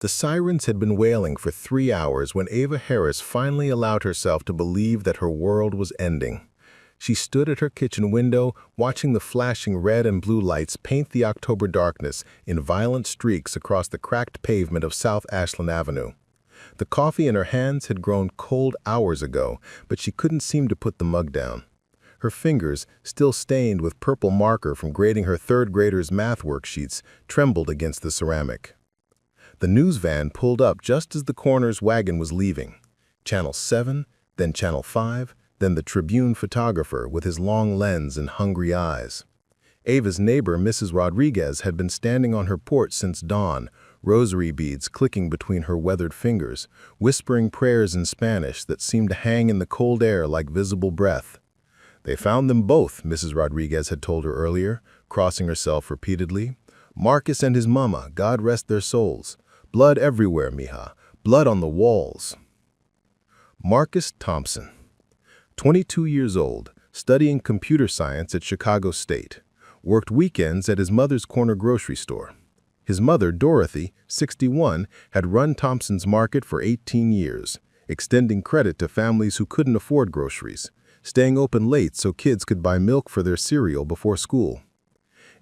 The sirens had been wailing for 3 hours when Ava Harris finally allowed herself to believe that her world was ending. She stood at her kitchen window, watching the flashing red and blue lights paint the October darkness in violent streaks across the cracked pavement of South Ashland Avenue. The coffee in her hands had grown cold hours ago, but she couldn't seem to put the mug down. Her fingers, still stained with purple marker from grading her third grader's math worksheets, trembled against the ceramic. The news van pulled up just as the coroner's wagon was leaving. Channel 7, then Channel 5, then the Tribune photographer with his long lens and hungry eyes. Ava's neighbor, Mrs. Rodriguez, had been standing on her porch since dawn, rosary beads clicking between her weathered fingers, whispering prayers in Spanish that seemed to hang in the cold air like visible breath. They found them both, Mrs. Rodriguez had told her earlier, crossing herself repeatedly. Marcus and his mama, God rest their souls. Blood everywhere, mija. Blood on the walls. Marcus Thompson, 22 years old, studying computer science at Chicago State, worked weekends at his mother's corner grocery store. His mother, Dorothy, 61, had run Thompson's Market for 18 years, extending credit to families who couldn't afford groceries, staying open late so kids could buy milk for their cereal before school.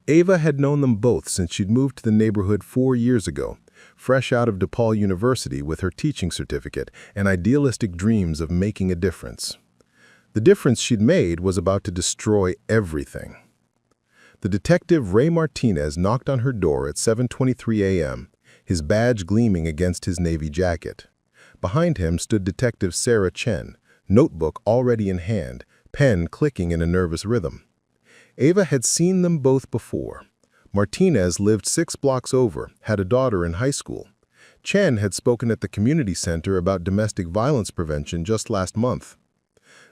Ava had known them both since she'd moved to the neighborhood 4 years ago, fresh out of DePaul University with her teaching certificate and idealistic dreams of making a difference. The difference she'd made was about to destroy everything. The detective Ray Martinez knocked on her door at 7:23 a.m., his badge gleaming against his navy jacket. Behind him stood Detective Sarah Chen, notebook already in hand, pen clicking in a nervous rhythm. Ava had seen them both before. Martinez lived 6 blocks over, had a daughter in high school. Chen had spoken at the community center about domestic violence prevention just last month.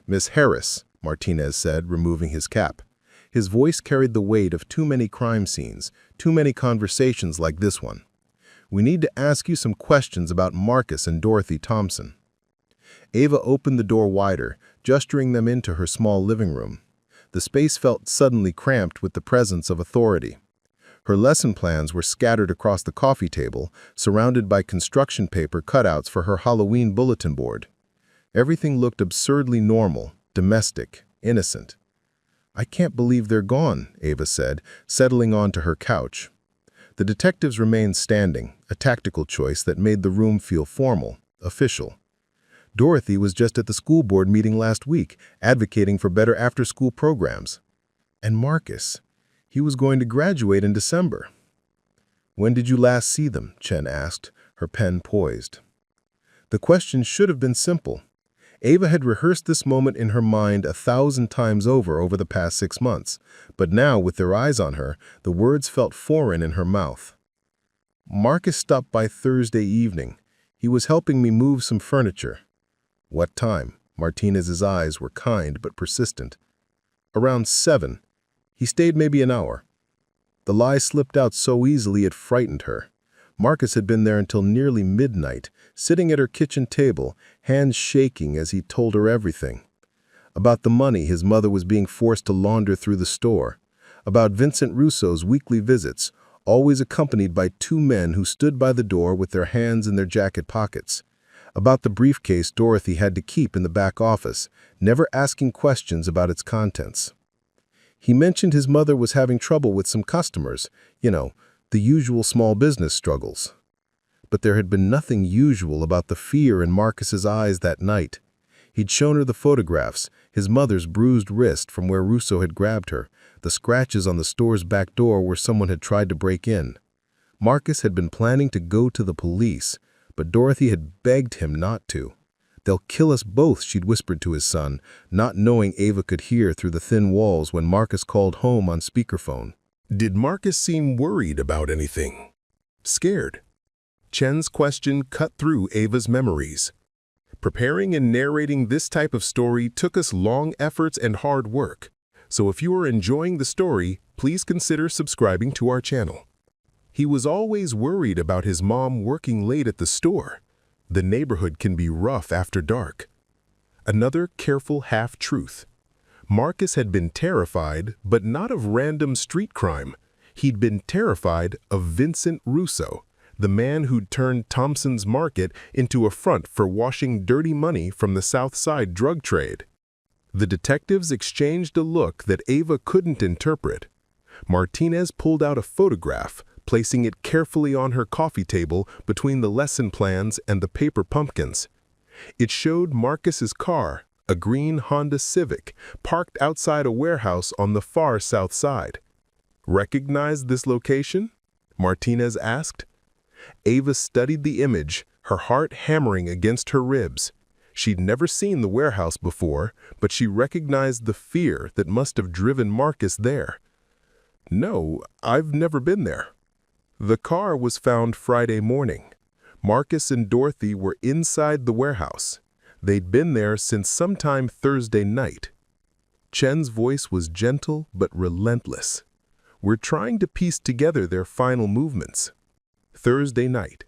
"Miss Harris," Martinez said, removing his cap. His voice carried the weight of too many crime scenes, too many conversations like this one. "We need to ask you some questions about Marcus and Dorothy Thompson." Ava opened the door wider, gesturing them into her small living room. The space felt suddenly cramped with the presence of authority. Her lesson plans were scattered across the coffee table, surrounded by construction paper cutouts for her Halloween bulletin board. Everything looked absurdly normal, domestic, innocent. "I can't believe they're gone," Ava said, settling onto her couch. The detectives remained standing, a tactical choice that made the room feel formal, official. Dorothy was just at the school board meeting last week, advocating for better after-school programs. And Marcus, he was going to graduate in December. "When did you last see them?" Chen asked, her pen poised. The question should have been simple. Ava had rehearsed this moment in her mind 1,000 times over the past 6 months, but now, with their eyes on her, the words felt foreign in her mouth. "Marcus stopped by Thursday evening. He was helping me move some furniture." "What time?" Martinez's eyes were kind but persistent. "Around 7. He stayed maybe an hour." The lie slipped out so easily it frightened her. Marcus had been there until nearly midnight, sitting at her kitchen table, hands shaking as he told her everything. About the money his mother was being forced to launder through the store. About Vincent Russo's weekly visits, always accompanied by 2 men who stood by the door with their hands in their jacket pockets. About the briefcase Dorothy had to keep in the back office, never asking questions about its contents. He mentioned his mother was having trouble with some customers, the usual small business struggles. But there had been nothing usual about the fear in Marcus's eyes that night. He'd shown her the photographs, his mother's bruised wrist from where Russo had grabbed her, the scratches on the store's back door where someone had tried to break in. Marcus had been planning to go to the police, but Dorothy had begged him not to. "They'll kill us both," she'd whispered to his son, not knowing Ava could hear through the thin walls when Marcus called home on speakerphone. Did Marcus seem worried about anything? Scared? Chen's question cut through Ava's memories. Preparing and narrating this type of story took us long efforts and hard work. So if you are enjoying the story, please consider subscribing to our channel. He was always worried about his mom working late at the store. The neighborhood can be rough after dark. Another careful half-truth. Marcus had been terrified, but not of random street crime. He'd been terrified of Vincent Russo, the man who'd turned Thompson's Market into a front for washing dirty money from the South Side drug trade. The detectives exchanged a look that Ava couldn't interpret. Martinez pulled out a photograph, placing it carefully on her coffee table between the lesson plans and the paper pumpkins. It showed Marcus's car, a green Honda Civic, parked outside a warehouse on the far south side. "Recognize this location?" Martinez asked. Ava studied the image, her heart hammering against her ribs. She'd never seen the warehouse before, but she recognized the fear that must have driven Marcus there. "No, I've never been there." The car was found Friday morning. Marcus and Dorothy were inside the warehouse. They'd been there since sometime Thursday night. Chen's voice was gentle but relentless. "We're trying to piece together their final movements." Thursday night,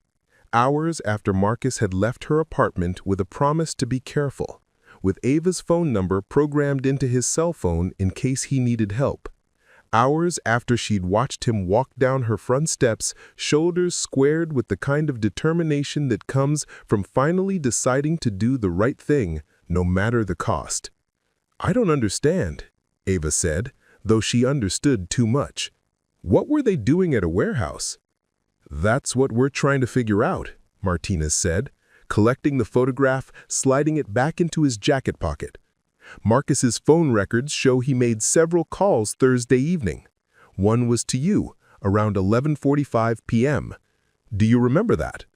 hours after Marcus had left her apartment with a promise to be careful, with Ava's phone number programmed into his cell phone in case he needed help. Hours after she'd watched him walk down her front steps, shoulders squared with the kind of determination that comes from finally deciding to do the right thing, no matter the cost. "I don't understand," Ava said, though she understood too much. "What were they doing at a warehouse?" "That's what we're trying to figure out," Martinez said, collecting the photograph, sliding it back into his jacket pocket. Marcus's phone records show he made several calls Thursday evening. One was to you, around 11:45 p.m. Do you remember that?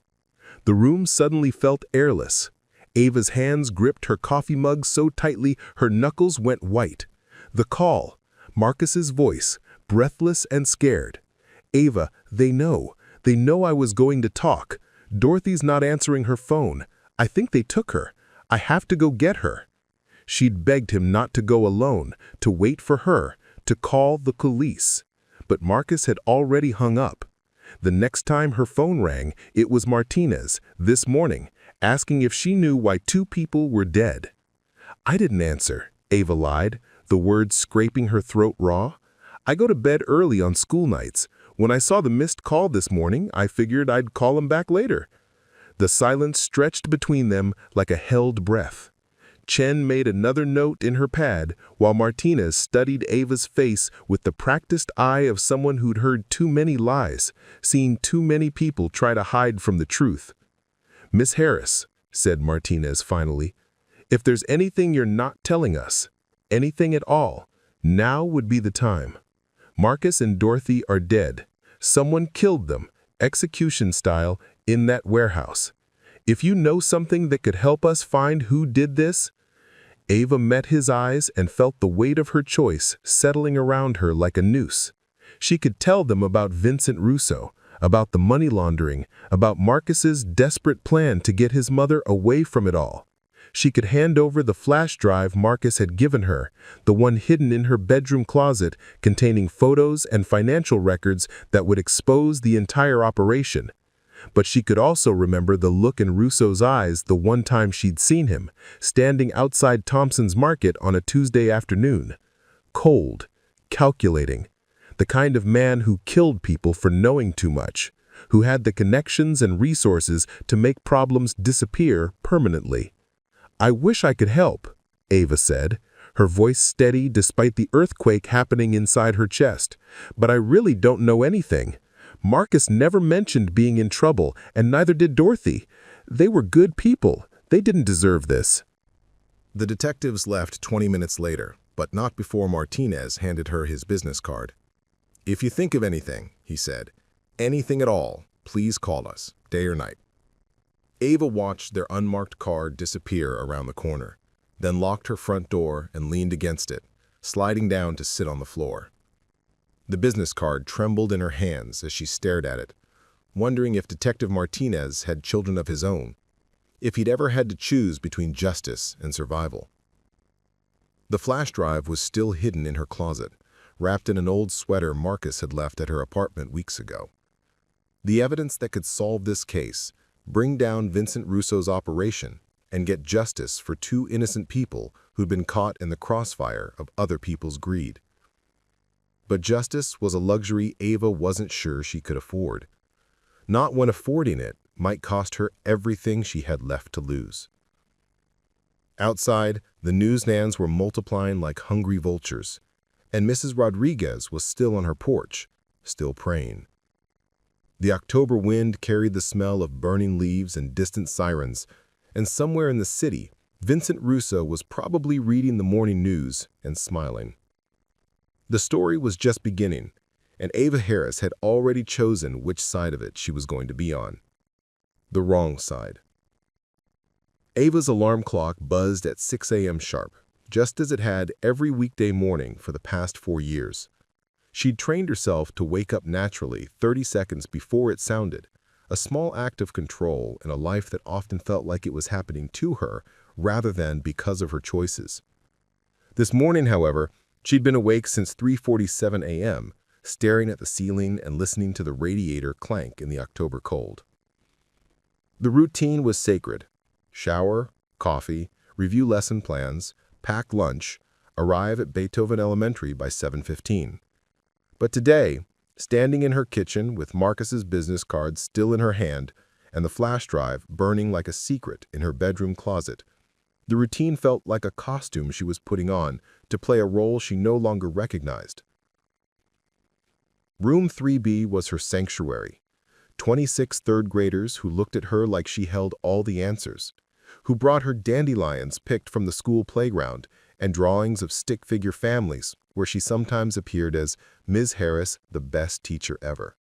The room suddenly felt airless. Ava's hands gripped her coffee mug so tightly her knuckles went white. The call, Marcus's voice, breathless and scared. "Ava, they know I was going to talk. Dorothy's not answering her phone. I think they took her. I have to go get her." She'd begged him not to go alone, to wait for her, to call the police. But Marcus had already hung up. The next time her phone rang, it was Martinez, this morning, asking if she knew why 2 people were dead. "I didn't answer," Ava lied, the words scraping her throat raw. "I go to bed early on school nights. When I saw the missed call this morning, I figured I'd call him back later." The silence stretched between them like a held breath. Chen made another note in her pad while Martinez studied Ava's face with the practiced eye of someone who'd heard too many lies, seen too many people try to hide from the truth. "Miss Harris," said Martinez finally, "if there's anything you're not telling us, anything at all, now would be the time. Marcus and Dorothy are dead. Someone killed them, execution style, in that warehouse. If you know something that could help us find who did this." Ava met his eyes and felt the weight of her choice settling around her like a noose. She could tell them about Vincent Russo, about the money laundering, about Marcus's desperate plan to get his mother away from it all. She could hand over the flash drive Marcus had given her, the one hidden in her bedroom closet containing photos and financial records that would expose the entire operation. But she could also remember the look in Russo's eyes the one time she'd seen him, standing outside Thompson's Market on a Tuesday afternoon. Cold, calculating, the kind of man who killed people for knowing too much, who had the connections and resources to make problems disappear permanently. "I wish I could help," Ava said, her voice steady despite the earthquake happening inside her chest, "but I really don't know anything. Marcus never mentioned being in trouble, and neither did Dorothy. They were good people. They didn't deserve this." The detectives left 20 minutes later, but not before Martinez handed her his business card. "If you think of anything," he said, "anything at all, please call us, day or night." Ava watched their unmarked car disappear around the corner, then locked her front door and leaned against it, sliding down to sit on the floor. The business card trembled in her hands as she stared at it, wondering if Detective Martinez had children of his own, if he'd ever had to choose between justice and survival. The flash drive was still hidden in her closet, wrapped in an old sweater Marcus had left at her apartment weeks ago. The evidence that could solve this case, bring down Vincent Russo's operation, and get justice for 2 innocent people who'd been caught in the crossfire of other people's greed. But justice was a luxury Ava wasn't sure she could afford. not when affording it might cost her everything she had left to lose. Outside, the newsstands were multiplying like hungry vultures, and Mrs. Rodriguez was still on her porch, still praying. The October wind carried the smell of burning leaves and distant sirens, and somewhere in the city, Vincent Russo was probably reading the morning news and smiling. The story was just beginning, and Ava Harris had already chosen which side of it she was going to be on. The wrong side. Ava's alarm clock buzzed at 6 a.m. sharp, just as it had every weekday morning for the past 4 years. She'd trained herself to wake up naturally 30 seconds before it sounded, a small act of control in a life that often felt like it was happening to her rather than because of her choices. This morning, however, she'd been awake since 3:47 a.m., staring at the ceiling and listening to the radiator clank in the October cold. The routine was sacred. Shower, coffee, review lesson plans, pack lunch, arrive at Beethoven Elementary by 7:15. But today, standing in her kitchen with Marcus's business card still in her hand and the flash drive burning like a secret in her bedroom closet, the routine felt like a costume she was putting on to play a role she no longer recognized. Room 3B was her sanctuary. 26 third graders who looked at her like she held all the answers, who brought her dandelions picked from the school playground and drawings of stick-figure families where she sometimes appeared as Ms. Harris, the best teacher ever.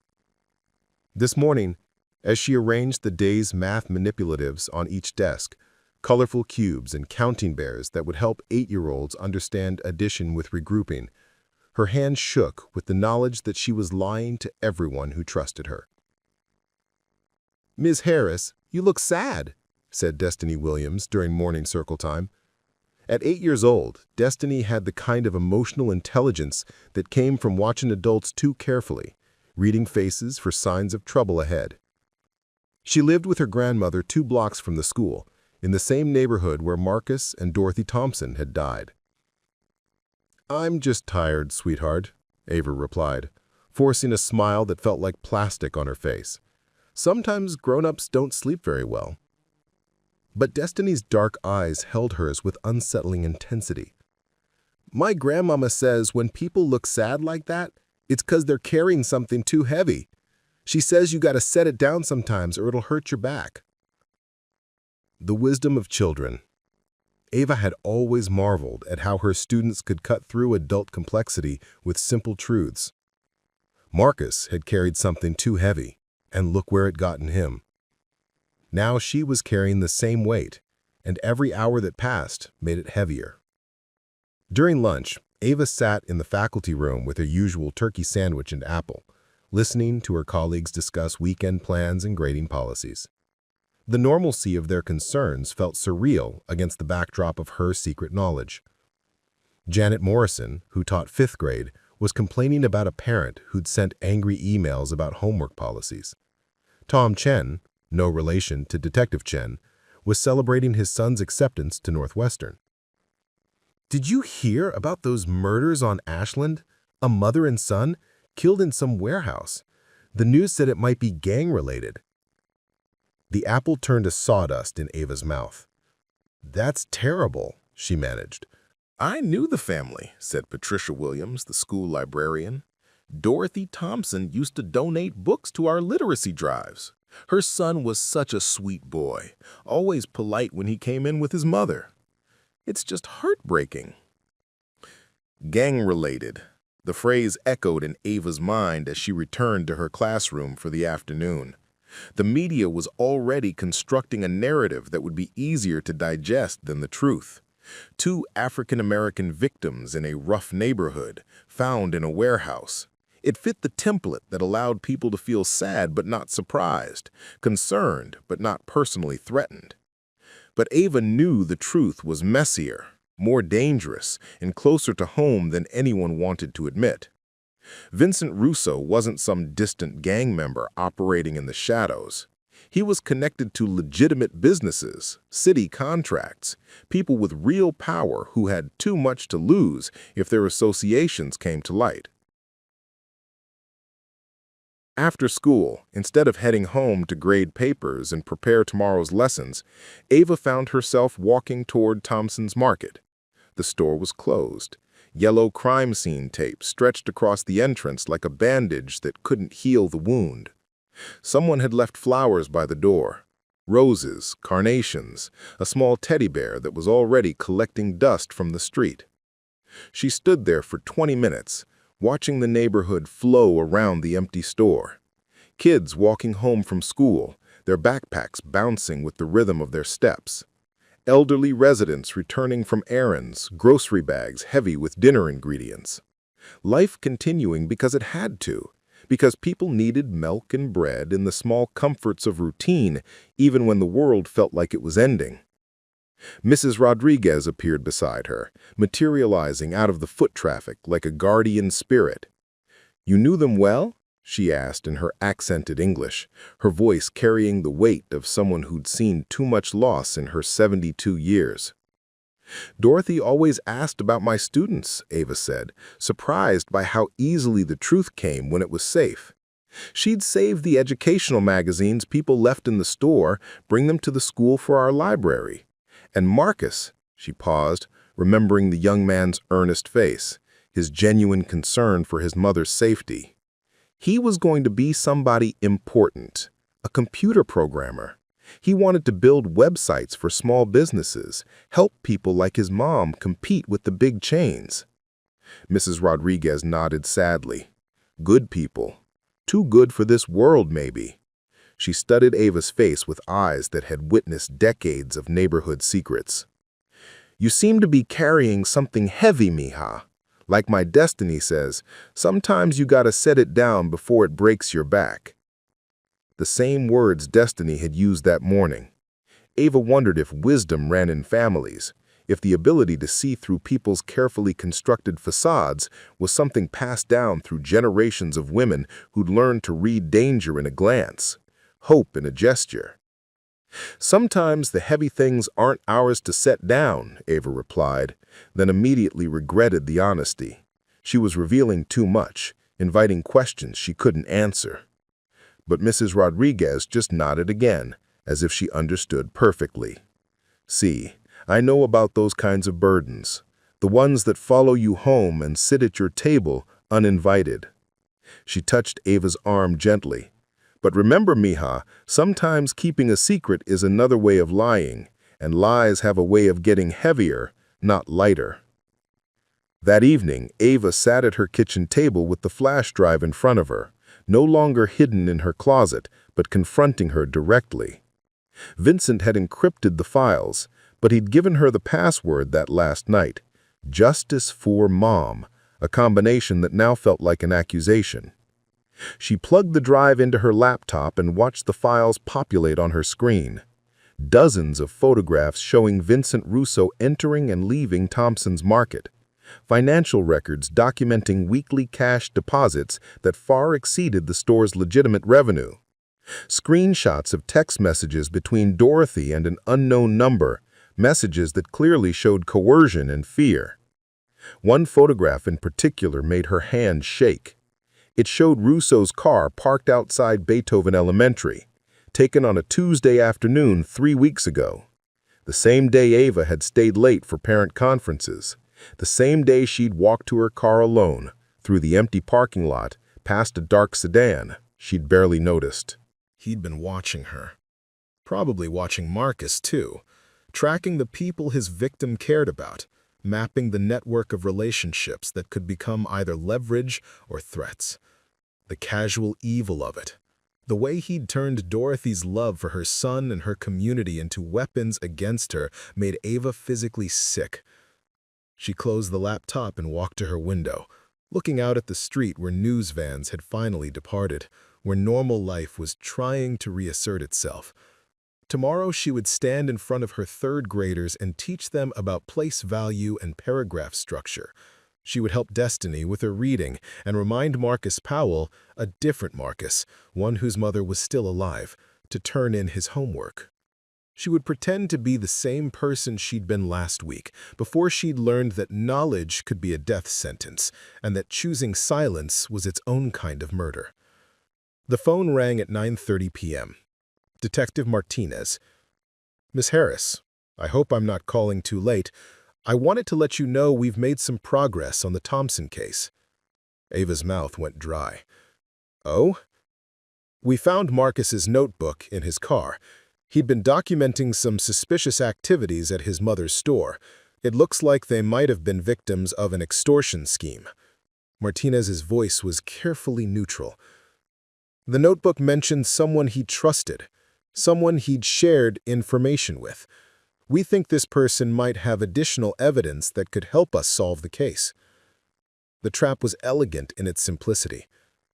This morning, as she arranged the day's math manipulatives on each desk, colorful cubes and counting bears that would help 8-year-olds understand addition with regrouping, her hand shook with the knowledge that she was lying to everyone who trusted her. "Ms. Harris, you look sad," said Destiny Williams during morning circle time. At 8 years old, Destiny had the kind of emotional intelligence that came from watching adults too carefully, reading faces for signs of trouble ahead. She lived with her grandmother 2 blocks from the school, in the same neighborhood where Marcus and Dorothy Thompson had died. "I'm just tired, sweetheart," Ava replied, forcing a smile that felt like plastic on her face. "Sometimes grown-ups don't sleep very well." But Destiny's dark eyes held hers with unsettling intensity. "My grandmama says when people look sad like that, it's 'cause they're carrying something too heavy. She says you gotta set it down sometimes or it'll hurt your back." The wisdom of children. Ava had always marveled at how her students could cut through adult complexity with simple truths. Marcus had carried something too heavy, and look where it gotten him. Now she was carrying the same weight, and every hour that passed made it heavier. During lunch, Ava sat in the faculty room with her usual turkey sandwich and apple, listening to her colleagues discuss weekend plans and grading policies. The normalcy of their concerns felt surreal against the backdrop of her secret knowledge. Janet Morrison, who taught 5th grade, was complaining about a parent who'd sent angry emails about homework policies. Tom Chen, no relation to Detective Chen, was celebrating his son's acceptance to Northwestern. "Did you hear about those murders on Ashland? A mother and son killed in some warehouse. The news said it might be gang-related." The apple turned to sawdust in Ava's mouth. "That's terrible," she managed. "I knew the family," said Patricia Williams, the school librarian. "Dorothy Thompson used to donate books to our literacy drives. Her son was such a sweet boy, always polite when he came in with his mother. It's just heartbreaking." Gang-related. The phrase echoed in Ava's mind as she returned to her classroom for the afternoon. The media was already constructing a narrative that would be easier to digest than the truth. 2 African-American victims in a rough neighborhood, found in a warehouse. It fit the template that allowed people to feel sad but not surprised, concerned but not personally threatened. But Ava knew the truth was messier, more dangerous, and closer to home than anyone wanted to admit. Vincent Russo wasn't some distant gang member operating in the shadows. He was connected to legitimate businesses, city contracts, people with real power who had too much to lose if their associations came to light. After school, instead of heading home to grade papers and prepare tomorrow's lessons, Ava found herself walking toward Thompson's Market. The store was closed. Yellow crime scene tape stretched across the entrance like a bandage that couldn't heal the wound. Someone had left flowers by the door. Roses, carnations, a small teddy bear that was already collecting dust from the street. She stood there for 20 minutes, watching the neighborhood flow around the empty store. Kids walking home from school, their backpacks bouncing with the rhythm of their steps. Elderly residents returning from errands, grocery bags heavy with dinner ingredients. Life continuing because it had to, because people needed milk and bread and the small comforts of routine, even when the world felt like it was ending. Mrs. Rodriguez appeared beside her, materializing out of the foot traffic like a guardian spirit. "You knew them well?" she asked in her accented English, her voice carrying the weight of someone who'd seen too much loss in her 72 years. "Dorothy always asked about my students," Ava said, surprised by how easily the truth came when it was safe. She'd save the educational magazines people left in the store, bring them to the school for our library. And Marcus, she paused, remembering the young man's earnest face, his genuine concern for his mother's safety. He was going to be somebody important, a computer programmer. He wanted to build websites for small businesses, help people like his mom compete with the big chains. Mrs. Rodriguez nodded sadly. Good people. Too good for this world, maybe. She studied Ava's face with eyes that had witnessed decades of neighborhood secrets. "You seem to be carrying something heavy, mija. Like my destiny says, sometimes you gotta set it down before it breaks your back." The same words Destiny had used that morning. Ava wondered if wisdom ran in families, if the ability to see through people's carefully constructed facades was something passed down through generations of women who'd learned to read danger in a glance, hope in a gesture. "Sometimes the heavy things aren't ours to set down," Ava replied, then immediately regretted the honesty. She was revealing too much, inviting questions she couldn't answer. But Mrs. Rodriguez just nodded again, as if she understood perfectly. "See, I know about those kinds of burdens, the ones that follow you home and sit at your table uninvited." She touched Ava's arm gently. "But remember, mija, sometimes keeping a secret is another way of lying, and lies have a way of getting heavier, not lighter." That evening, Ava sat at her kitchen table with the flash drive in front of her, no longer hidden in her closet, but confronting her directly. Vincent had encrypted the files, but he'd given her the password that last night. Justice for Mom, a combination that now felt like an accusation. She plugged the drive into her laptop and watched the files populate on her screen. Dozens of photographs showing Vincent Russo entering and leaving Thompson's Market. Financial records documenting weekly cash deposits that far exceeded the store's legitimate revenue. Screenshots of text messages between Dorothy and an unknown number, messages that clearly showed coercion and fear. One photograph in particular made her hand shake. It showed Russo's car parked outside Beethoven Elementary, taken on a Tuesday afternoon 3 weeks ago. The same day Ava had stayed late for parent conferences. The same day she'd walked to her car alone, through the empty parking lot, past a dark sedan she'd barely noticed. He'd been watching her. Probably watching Marcus, too, tracking the people his victim cared about, mapping the network of relationships that could become either leverage or threats. The casual evil of it. The way he'd turned Dorothy's love for her son and her community into weapons against her made Ava physically sick. She closed the laptop and walked to her window, looking out at the street where news vans had finally departed, where normal life was trying to reassert itself. Tomorrow she would stand in front of her third graders and teach them about place value and paragraph structure. She would help Destiny with her reading and remind Marcus Powell, a different Marcus, one whose mother was still alive, to turn in his homework. She would pretend to be the same person she'd been last week, before she'd learned that knowledge could be a death sentence, and that choosing silence was its own kind of murder. The phone rang at 9:30 p.m. Detective Martinez. Miss Harris, I hope I'm not calling too late. I wanted to let you know we've made some progress on the Thompson case. Ava's mouth went dry. Oh? We found Marcus's notebook in his car. He'd been documenting some suspicious activities at his mother's store. It looks like they might have been victims of an extortion scheme. Martinez's voice was carefully neutral. The notebook mentioned someone he trusted, someone he'd shared information with. We think this person might have additional evidence that could help us solve the case. The trap was elegant in its simplicity.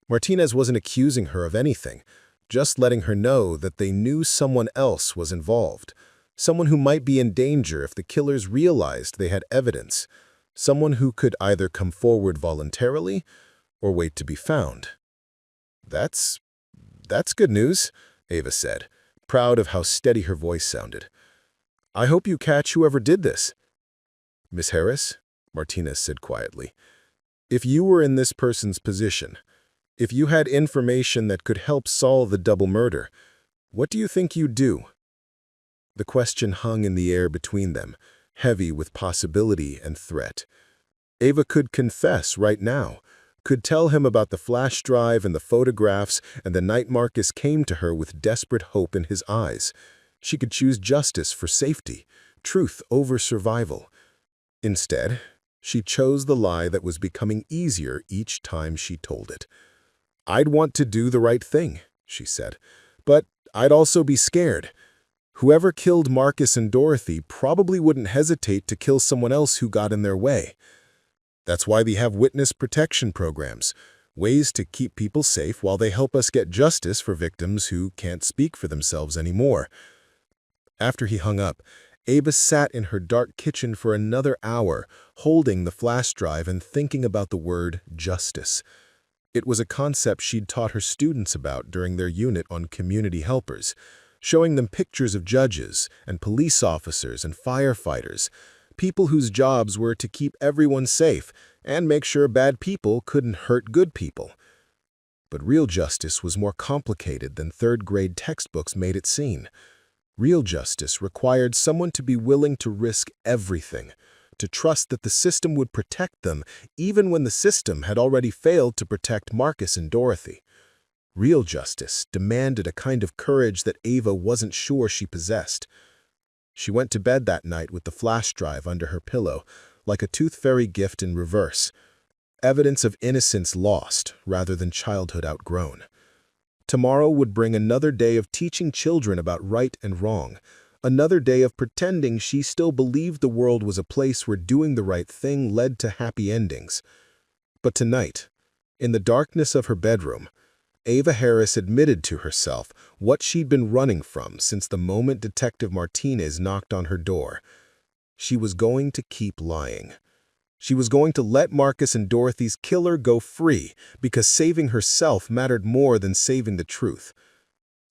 Martinez wasn't accusing her of anything, just letting her know that they knew someone else was involved, someone who might be in danger if the killers realized they had evidence, someone who could either come forward voluntarily or wait to be found. That's good news, Ava said, proud of how steady her voice sounded. I hope you catch whoever did this. Miss Harris, Martinez said quietly, if you were in this person's position, if you had information that could help solve the double murder, what do you think you'd do? The question hung in the air between them, heavy with possibility and threat. Ava could confess right now, could tell him about the flash drive and the photographs and the night Marcus came to her with desperate hope in his eyes. She could choose justice for safety, truth over survival. Instead, she chose the lie that was becoming easier each time she told it. I'd want to do the right thing, she said, but I'd also be scared. Whoever killed Marcus and Dorothy probably wouldn't hesitate to kill someone else who got in their way. That's why we have witness protection programs, ways to keep people safe while they help us get justice for victims who can't speak for themselves anymore. After he hung up, Ava sat in her dark kitchen for another hour, holding the flash drive and thinking about the word justice. It was a concept she'd taught her students about during their unit on community helpers, showing them pictures of judges and police officers and firefighters, people whose jobs were to keep everyone safe and make sure bad people couldn't hurt good people. But real justice was more complicated than third-grade textbooks made it seem. Real justice required someone to be willing to risk everything, to trust that the system would protect them even when the system had already failed to protect Marcus and Dorothy. Real justice demanded a kind of courage that Ava wasn't sure she possessed. She went to bed that night with the flash drive under her pillow, like a tooth fairy gift in reverse. Evidence of innocence lost rather than childhood outgrown. Tomorrow would bring another day of teaching children about right and wrong, another day of pretending she still believed the world was a place where doing the right thing led to happy endings. But tonight, in the darkness of her bedroom, Ava Harris admitted to herself what she'd been running from since the moment Detective Martinez knocked on her door. She was going to keep lying. She was going to let Marcus and Dorothy's killer go free because saving herself mattered more than saving the truth.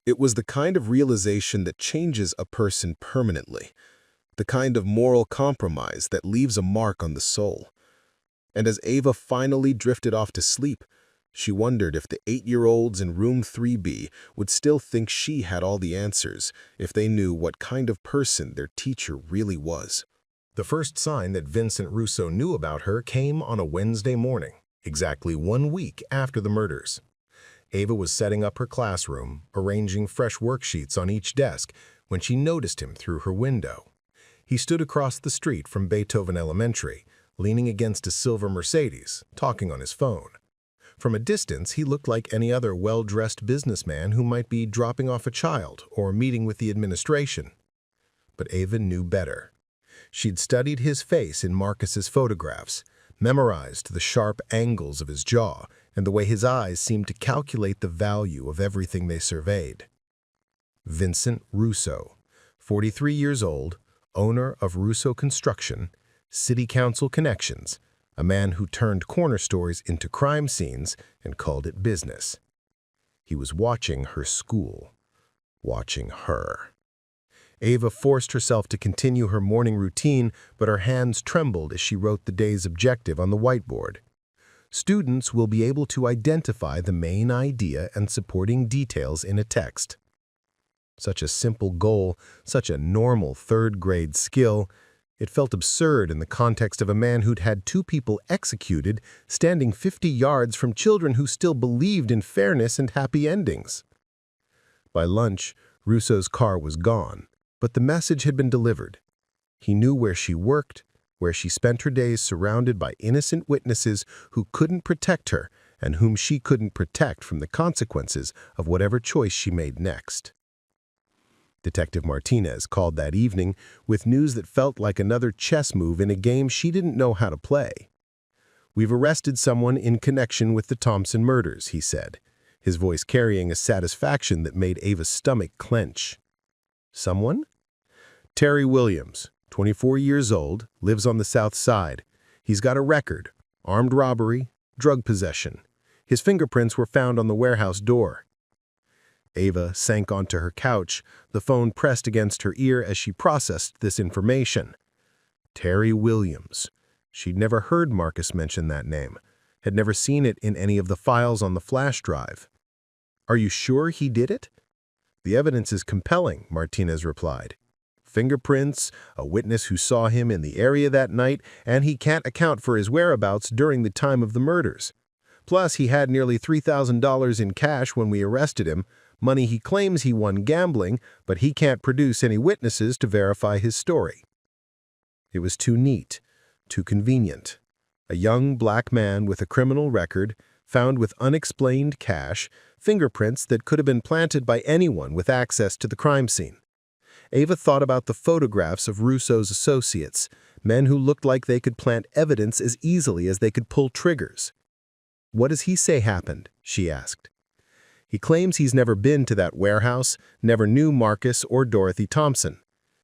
It was the kind of realization that changes a person permanently, the kind of moral compromise that leaves a mark on the soul. And as Ava finally drifted off to sleep, she wondered if the 8-year-olds in room 3B would still think she had all the answers if they knew what kind of person their teacher really was. The first sign that Vincent Russo knew about her came on a Wednesday morning, exactly 1 week after the murders. Ava was setting up her classroom, arranging fresh worksheets on each desk, when she noticed him through her window. He stood across the street from Beethoven Elementary, leaning against a silver Mercedes, talking on his phone. From a distance, he looked like any other well-dressed businessman who might be dropping off a child or meeting with the administration. But Ava knew better. She'd studied his face in Marcus's photographs, memorized the sharp angles of his jaw and the way his eyes seemed to calculate the value of everything they surveyed. Vincent Russo, 43 years old, owner of Russo Construction, city council connections, a man who turned corner stores into crime scenes and called it business. He was watching her school, watching her. Ava forced herself to continue her morning routine, but her hands trembled as she wrote the day's objective on the whiteboard. Students will be able to identify the main idea and supporting details in a text. Such a simple goal, such a normal third-grade skill, it felt absurd in the context of a man who'd had 2 people executed standing 50 yards from children who still believed in fairness and happy endings. By lunch, Russo's car was gone, but the message had been delivered. He knew where she worked, where she spent her days surrounded by innocent witnesses who couldn't protect her and whom she couldn't protect from the consequences of whatever choice she made next. Detective Martinez called that evening with news that felt like another chess move in a game she didn't know how to play. "We've arrested someone in connection with the Thompson murders," he said, his voice carrying a satisfaction that made Ava's stomach clench. "Someone?" "Terry Williams, 24 years old, lives on the South Side. He's got a record: armed robbery, drug possession. His fingerprints were found on the warehouse door." Ava sank onto her couch, the phone pressed against her ear as she processed this information. Terry Williams. She'd never heard Marcus mention that name, had never seen it in any of the files on the flash drive. "Are you sure he did it?" "The evidence is compelling," Martinez replied. "Fingerprints, a witness who saw him in the area that night, and he can't account for his whereabouts during the time of the murders. Plus, he had nearly $3,000 in cash when we arrested him, money he claims he won gambling, but he can't produce any witnesses to verify his story." It was too neat, too convenient. A young black man with a criminal record, found with unexplained cash, fingerprints that could have been planted by anyone with access to the crime scene. Ava thought about the photographs of Russo's associates, men who looked like they could plant evidence as easily as they could pull triggers. "What does he say happened?" she asked. "He claims he's never been to that warehouse, never knew Marcus or Dorothy Thompson.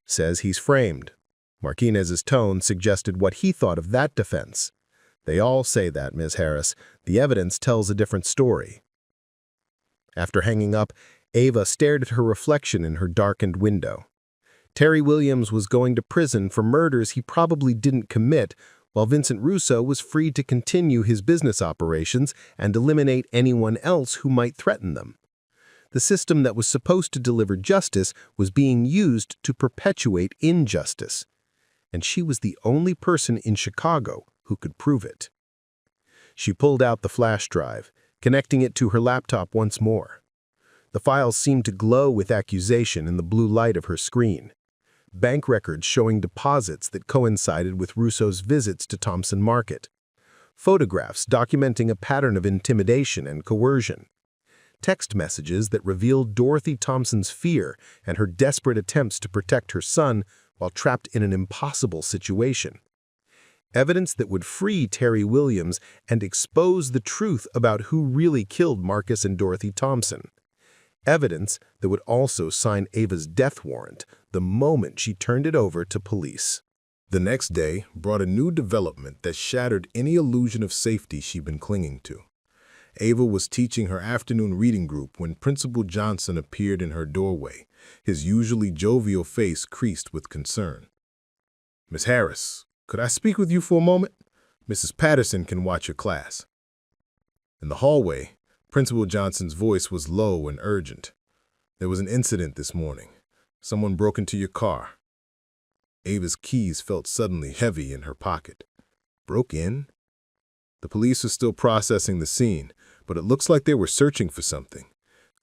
Says he's framed." Martinez's tone suggested what he thought of that defense. "They all say that, Ms. Harris. The evidence tells a different story." After hanging up, Ava stared at her reflection in her darkened window. Terry Williams was going to prison for murders he probably didn't commit, while Vincent Russo was free to continue his business operations and eliminate anyone else who might threaten them. The system that was supposed to deliver justice was being used to perpetuate injustice, and she was the only person in Chicago who could prove it. She pulled out the flash drive, connecting it to her laptop once more. The files seemed to glow with accusation in the blue light of her screen. Bank records showing deposits that coincided with Russo's visits to Thompson Market. Photographs documenting a pattern of intimidation and coercion. Text messages that revealed Dorothy Thompson's fear and her desperate attempts to protect her son while trapped in an impossible situation. Evidence that would free Terry Williams and expose the truth about who really killed Marcus and Dorothy Thompson. Evidence that would also sign Ava's death warrant the moment she turned it over to police. The next day brought a new development that shattered any illusion of safety she'd been clinging to. Ava was teaching her afternoon reading group when Principal Johnson appeared in her doorway, his usually jovial face creased with concern. "Miss Harris, could I speak with you for a moment? Mrs. Patterson can watch your class." In the hallway, Principal Johnson's voice was low and urgent. "There was an incident this morning. Someone broke into your car." Ava's keys felt suddenly heavy in her pocket. Broke in? The police are still processing the scene, but it looks like they were searching for something.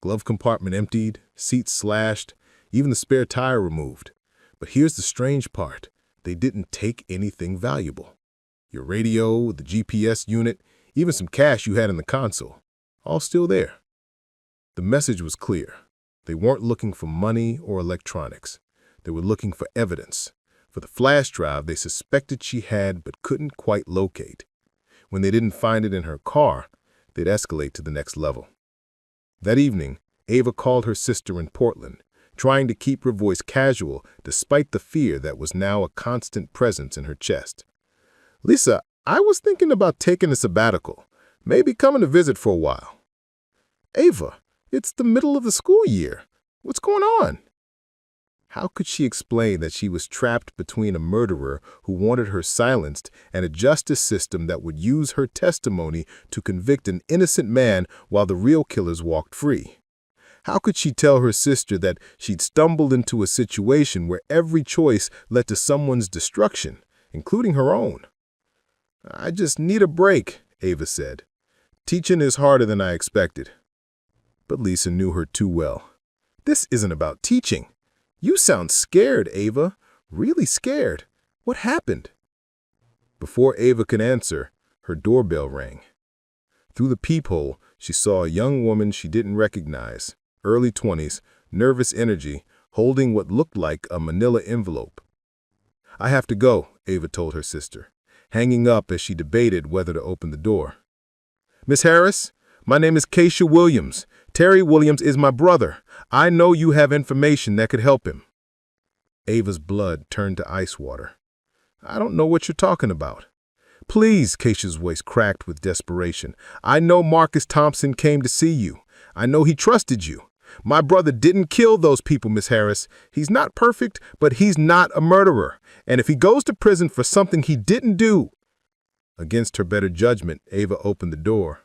Glove compartment emptied, seats slashed, even the spare tire removed. But here's the strange part. They didn't take anything valuable. Your radio, the GPS unit, even some cash you had in the console. All still there. The message was clear. They weren't looking for money or electronics. They were looking for evidence, for the flash drive they suspected she had but couldn't quite locate. When they didn't find it in her car, they'd escalate to the next level. That evening, Ava called her sister in Portland, trying to keep her voice casual despite the fear that was now a constant presence in her chest. "Lisa, I was thinking about taking a sabbatical, maybe coming to visit for a while." "Ava, it's the middle of the school year. What's going on?" How could she explain that she was trapped between a murderer who wanted her silenced and a justice system that would use her testimony to convict an innocent man while the real killers walked free? How could she tell her sister that she'd stumbled into a situation where every choice led to someone's destruction, including her own? "I just need a break," Ava said. "Teaching is harder than I expected." But Lisa knew her too well. "This isn't about teaching. You sound scared, Ava. Really scared. What happened?" Before Ava could answer, her doorbell rang. Through the peephole, she saw a young woman she didn't recognize, early 20s, nervous energy, holding what looked like a manila envelope. "I have to go," Ava told her sister, hanging up as she debated whether to open the door. "Miss Harris, my name is Keisha Williams. Terry Williams is my brother. I know you have information that could help him." Ava's blood turned to ice water. "I don't know what you're talking about." "Please," Keisha's voice cracked with desperation. "I know Marcus Thompson came to see you. I know he trusted you. My brother didn't kill those people, Miss Harris. He's not perfect, but he's not a murderer. And if he goes to prison for something he didn't do—" Against her better judgment, Ava opened the door.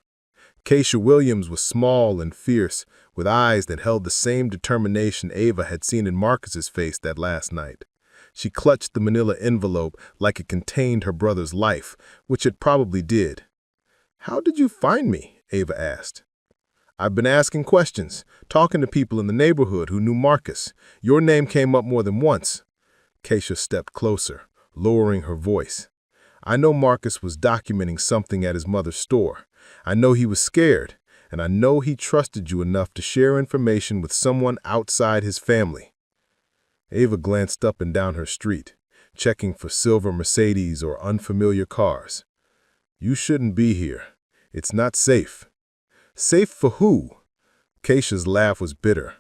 Keisha Williams was small and fierce, with eyes that held the same determination Ava had seen in Marcus's face that last night. She clutched the manila envelope like it contained her brother's life, which it probably did. "How did you find me?" Ava asked. "I've been asking questions, talking to people in the neighborhood who knew Marcus. Your name came up more than once." Keisha stepped closer, lowering her voice. "I know Marcus was documenting something at his mother's store. I know he was scared, and I know he trusted you enough to share information with someone outside his family." Ava glanced up and down her street, checking for silver Mercedes or unfamiliar cars. "You shouldn't be here. It's not safe." "Safe for who?" Keisha's laugh was bitter.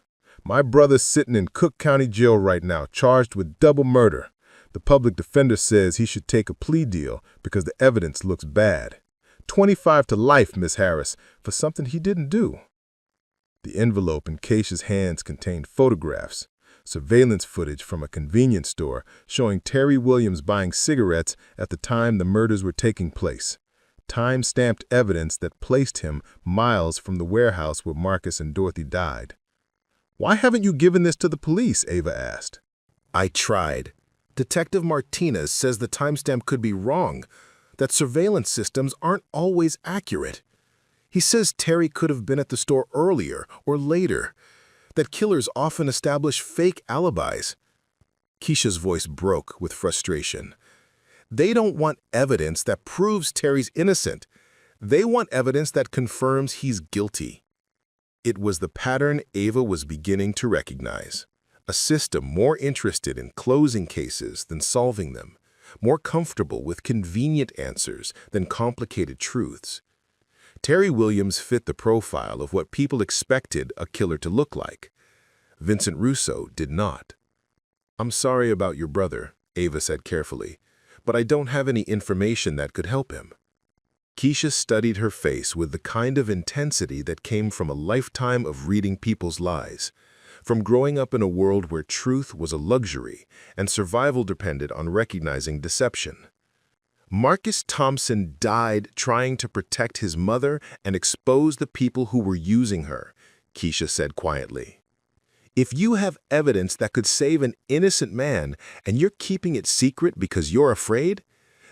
"My brother's sitting in Cook County Jail right now, charged with double murder. The public defender says he should take a plea deal because the evidence looks bad. 25 to life, Miss Harris, for something he didn't do." The envelope in Keisha's hands contained photographs, surveillance footage from a convenience store showing Terry Williams buying cigarettes at the time the murders were taking place. Time-stamped evidence that placed him miles from the warehouse where Marcus and Dorothy died. "Why haven't you given this to the police?" Ava asked. "I tried. Detective Martinez says the timestamp could be wrong, that surveillance systems aren't always accurate. He says Terry could have been at the store earlier or later, that killers often establish fake alibis." Keisha's voice broke with frustration. "They don't want evidence that proves Terry's innocent. They want evidence that confirms he's guilty." It was the pattern Ava was beginning to recognize. A system more interested in closing cases than solving them, more comfortable with convenient answers than complicated truths. Terry Williams fit the profile of what people expected a killer to look like. Vincent Russo did not. "I'm sorry about your brother," Ava said carefully, "but I don't have any information that could help him." Keisha studied her face with the kind of intensity that came from a lifetime of reading people's lies, from growing up in a world where truth was a luxury and survival depended on recognizing deception. Marcus Thompson died trying to protect his mother and expose the people who were using her, Keisha said quietly. "If you have evidence that could save an innocent man and you're keeping it secret because you're afraid,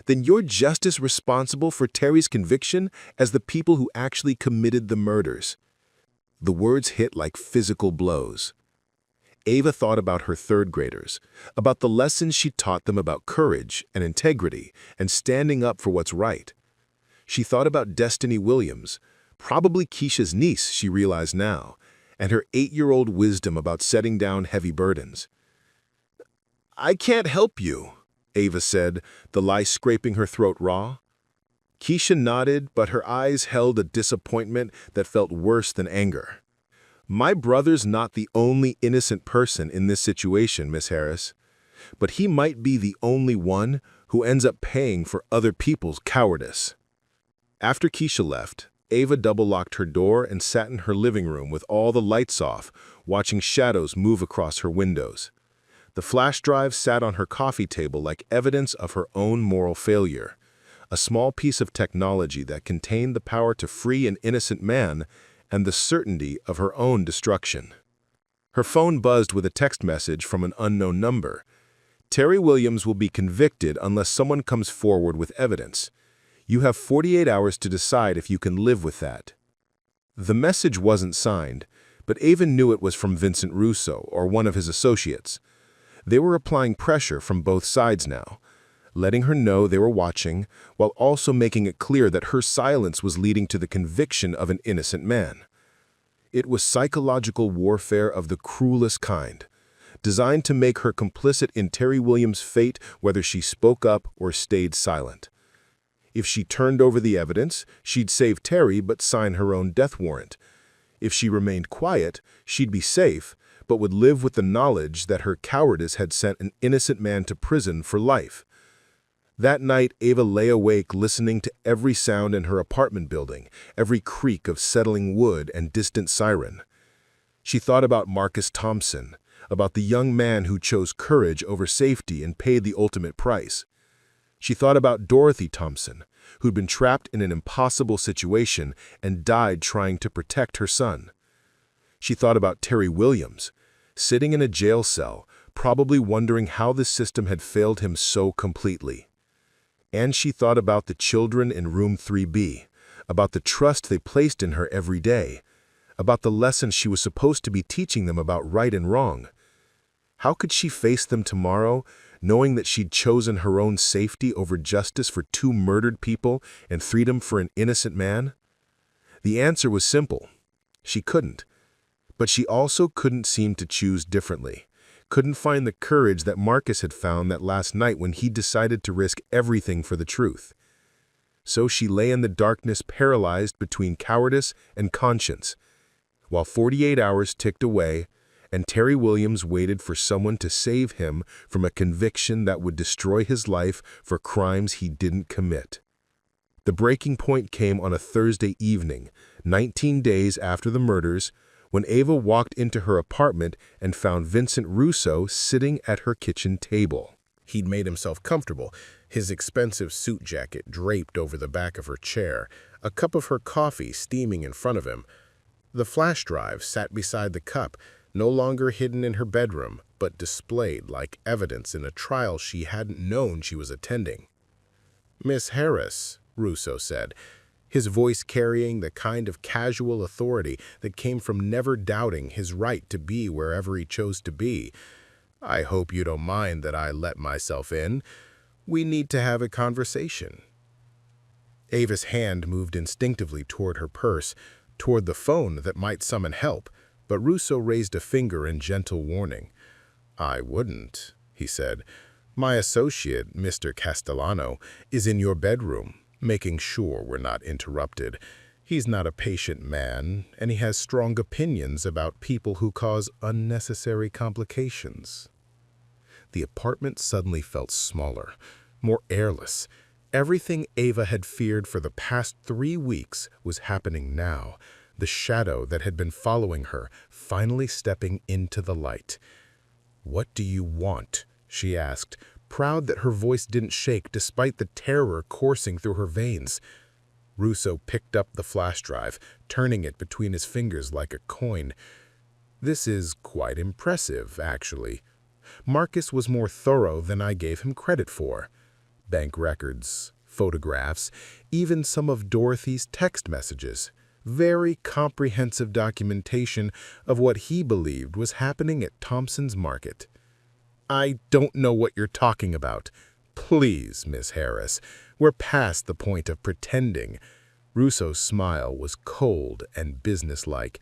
then you're just as responsible for Terry's conviction as the people who actually committed the murders." The words hit like physical blows. Ava thought about her third graders, about the lessons she taught them about courage and integrity and standing up for what's right. She thought about Destiny Williams, probably Keisha's niece, she realized now, and her 8-year-old wisdom about setting down heavy burdens. "I can't help you," Ava said, the lie scraping her throat raw. Keisha nodded, but her eyes held a disappointment that felt worse than anger. "My brother's not the only innocent person in this situation, Miss Harris, but he might be the only one who ends up paying for other people's cowardice." After Keisha left, Ava double-locked her door and sat in her living room with all the lights off, watching shadows move across her windows. The flash drive sat on her coffee table like evidence of her own moral failure, a small piece of technology that contained the power to free an innocent man and the certainty of her own destruction. Her phone buzzed with a text message from an unknown number. Terry Williams will be convicted unless someone comes forward with evidence. You have 48 hours to decide if you can live with that. The message wasn't signed, but Ava knew it was from Vincent Russo or one of his associates. They were applying pressure from both sides now, letting her know they were watching, while also making it clear that her silence was leading to the conviction of an innocent man. It was psychological warfare of the cruelest kind, designed to make her complicit in Terry Williams' fate whether she spoke up or stayed silent. If she turned over the evidence, she'd save Terry but sign her own death warrant. If she remained quiet, she'd be safe, but would live with the knowledge that her cowardice had sent an innocent man to prison for life. That night, Ava lay awake listening to every sound in her apartment building, every creak of settling wood and distant siren. She thought about Marcus Thompson, about the young man who chose courage over safety and paid the ultimate price. She thought about Dorothy Thompson, who'd been trapped in an impossible situation and died trying to protect her son. She thought about Terry Williams, sitting in a jail cell, probably wondering how the system had failed him so completely. And she thought about the children in room 3B, about the trust they placed in her every day, about the lessons she was supposed to be teaching them about right and wrong. How could she face them tomorrow, knowing that she'd chosen her own safety over justice for 2 murdered people and freedom for an innocent man? The answer was simple. She couldn't. But she also couldn't seem to choose differently, couldn't find the courage that Marcus had found that last night when he decided to risk everything for the truth. So she lay in the darkness paralyzed between cowardice and conscience, while 48 hours ticked away and Terry Williams waited for someone to save him from a conviction that would destroy his life for crimes he didn't commit. The breaking point came on a Thursday evening, 19 days after the murders, when Ava walked into her apartment and found Vincent Russo sitting at her kitchen table. He'd made himself comfortable, his expensive suit jacket draped over the back of her chair, a cup of her coffee steaming in front of him. The flash drive sat beside the cup, no longer hidden in her bedroom, but displayed like evidence in a trial she hadn't known she was attending. "Miss Harris," Russo said, his voice carrying the kind of casual authority that came from never doubting his right to be wherever he chose to be. "I hope you don't mind that I let myself in. We need to have a conversation." Ava's hand moved instinctively toward her purse, toward the phone that might summon help, but Russo raised a finger in gentle warning. "I wouldn't," he said. "My associate, Mr. Castellano, is in your bedroom, making sure we're not interrupted. He's not a patient man, and he has strong opinions about people who cause unnecessary complications." The apartment suddenly felt smaller, more airless. Everything Ava had feared for the past 3 weeks was happening now, the shadow that had been following her finally stepping into the light. "What do you want?" she asked, proud that her voice didn't shake despite the terror coursing through her veins. Russo picked up the flash drive, turning it between his fingers like a coin. "This is quite impressive, actually. Marcus was more thorough than I gave him credit for. Bank records, photographs, even some of Dorothy's text messages. Very comprehensive documentation of what he believed was happening at Thompson's Market." "I don't know what you're talking about. Please, Miss Harris, we're past the point of pretending." Russo's smile was cold and businesslike.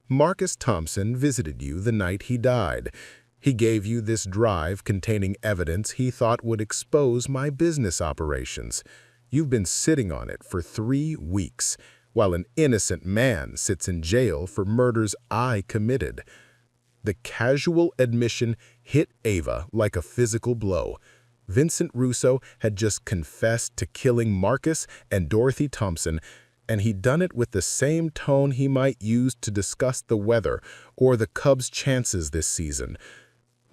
"Marcus Thompson visited you the night he died. He gave you this drive containing evidence he thought would expose my business operations. You've been sitting on it for 3 weeks, while an innocent man sits in jail for murders I committed." The casual admission hit Ava like a physical blow. Vincent Russo had just confessed to killing Marcus and Dorothy Thompson, and he'd done it with the same tone he might use to discuss the weather or the Cubs' chances this season.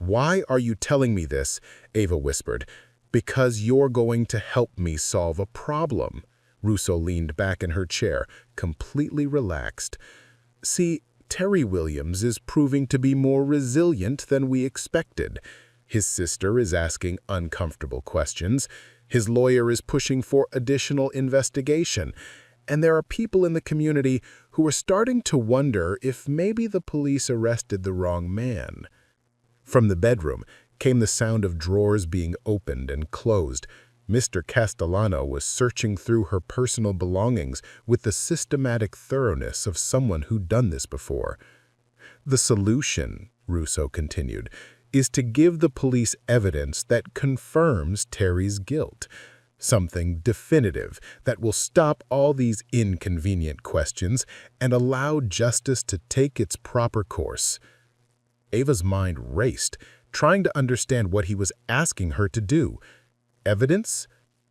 "Why are you telling me this?" Ava whispered. "Because you're going to help me solve a problem." Russo leaned back in her chair, completely relaxed. "See, Terry Williams is proving to be more resilient than we expected. His sister is asking uncomfortable questions. His lawyer is pushing for additional investigation. And there are people in the community who are starting to wonder if maybe the police arrested the wrong man." From the bedroom came the sound of drawers being opened and closed. Mr. Castellano was searching through her personal belongings with the systematic thoroughness of someone who'd done this before. "The solution," Russo continued, "is to give the police evidence that confirms Terry's guilt. Something definitive that will stop all these inconvenient questions and allow justice to take its proper course." Ava's mind raced, trying to understand what he was asking her to do. "Evidence?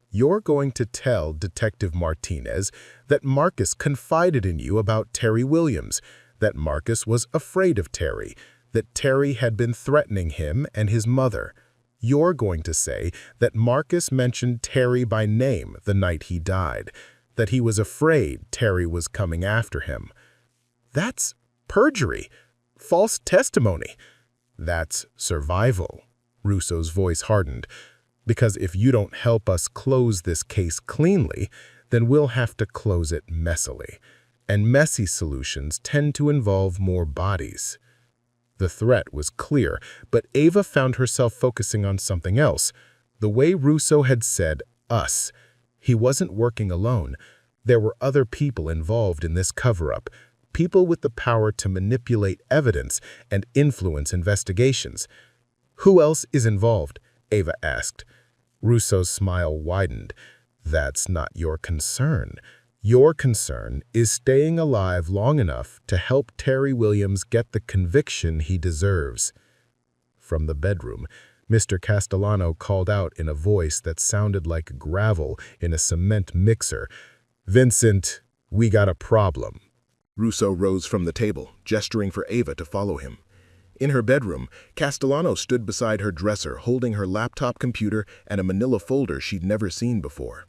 You're going to tell Detective Martinez that Marcus confided in you about Terry Williams, that Marcus was afraid of Terry, that Terry had been threatening him and his mother. You're going to say that Marcus mentioned Terry by name the night he died, that he was afraid Terry was coming after him. That's perjury, false testimony. That's survival." Russo's voice hardened. "Because if you don't help us close this case cleanly, then we'll have to close it messily. And messy solutions tend to involve more bodies." The threat was clear, but Ava found herself focusing on something else. The way Russo had said, "us." He wasn't working alone. There were other people involved in this cover-up, people with the power to manipulate evidence and influence investigations. "Who else is involved?" Ava asked. Russo's smile widened. "That's not your concern. Your concern is staying alive long enough to help Terry Williams get the conviction he deserves." From the bedroom, Mr. Castellano called out in a voice that sounded like gravel in a cement mixer, "Vincent, we got a problem." Russo rose from the table, gesturing for Ava to follow him. In her bedroom, Castellano stood beside her dresser, holding her laptop computer and a manila folder she'd never seen before.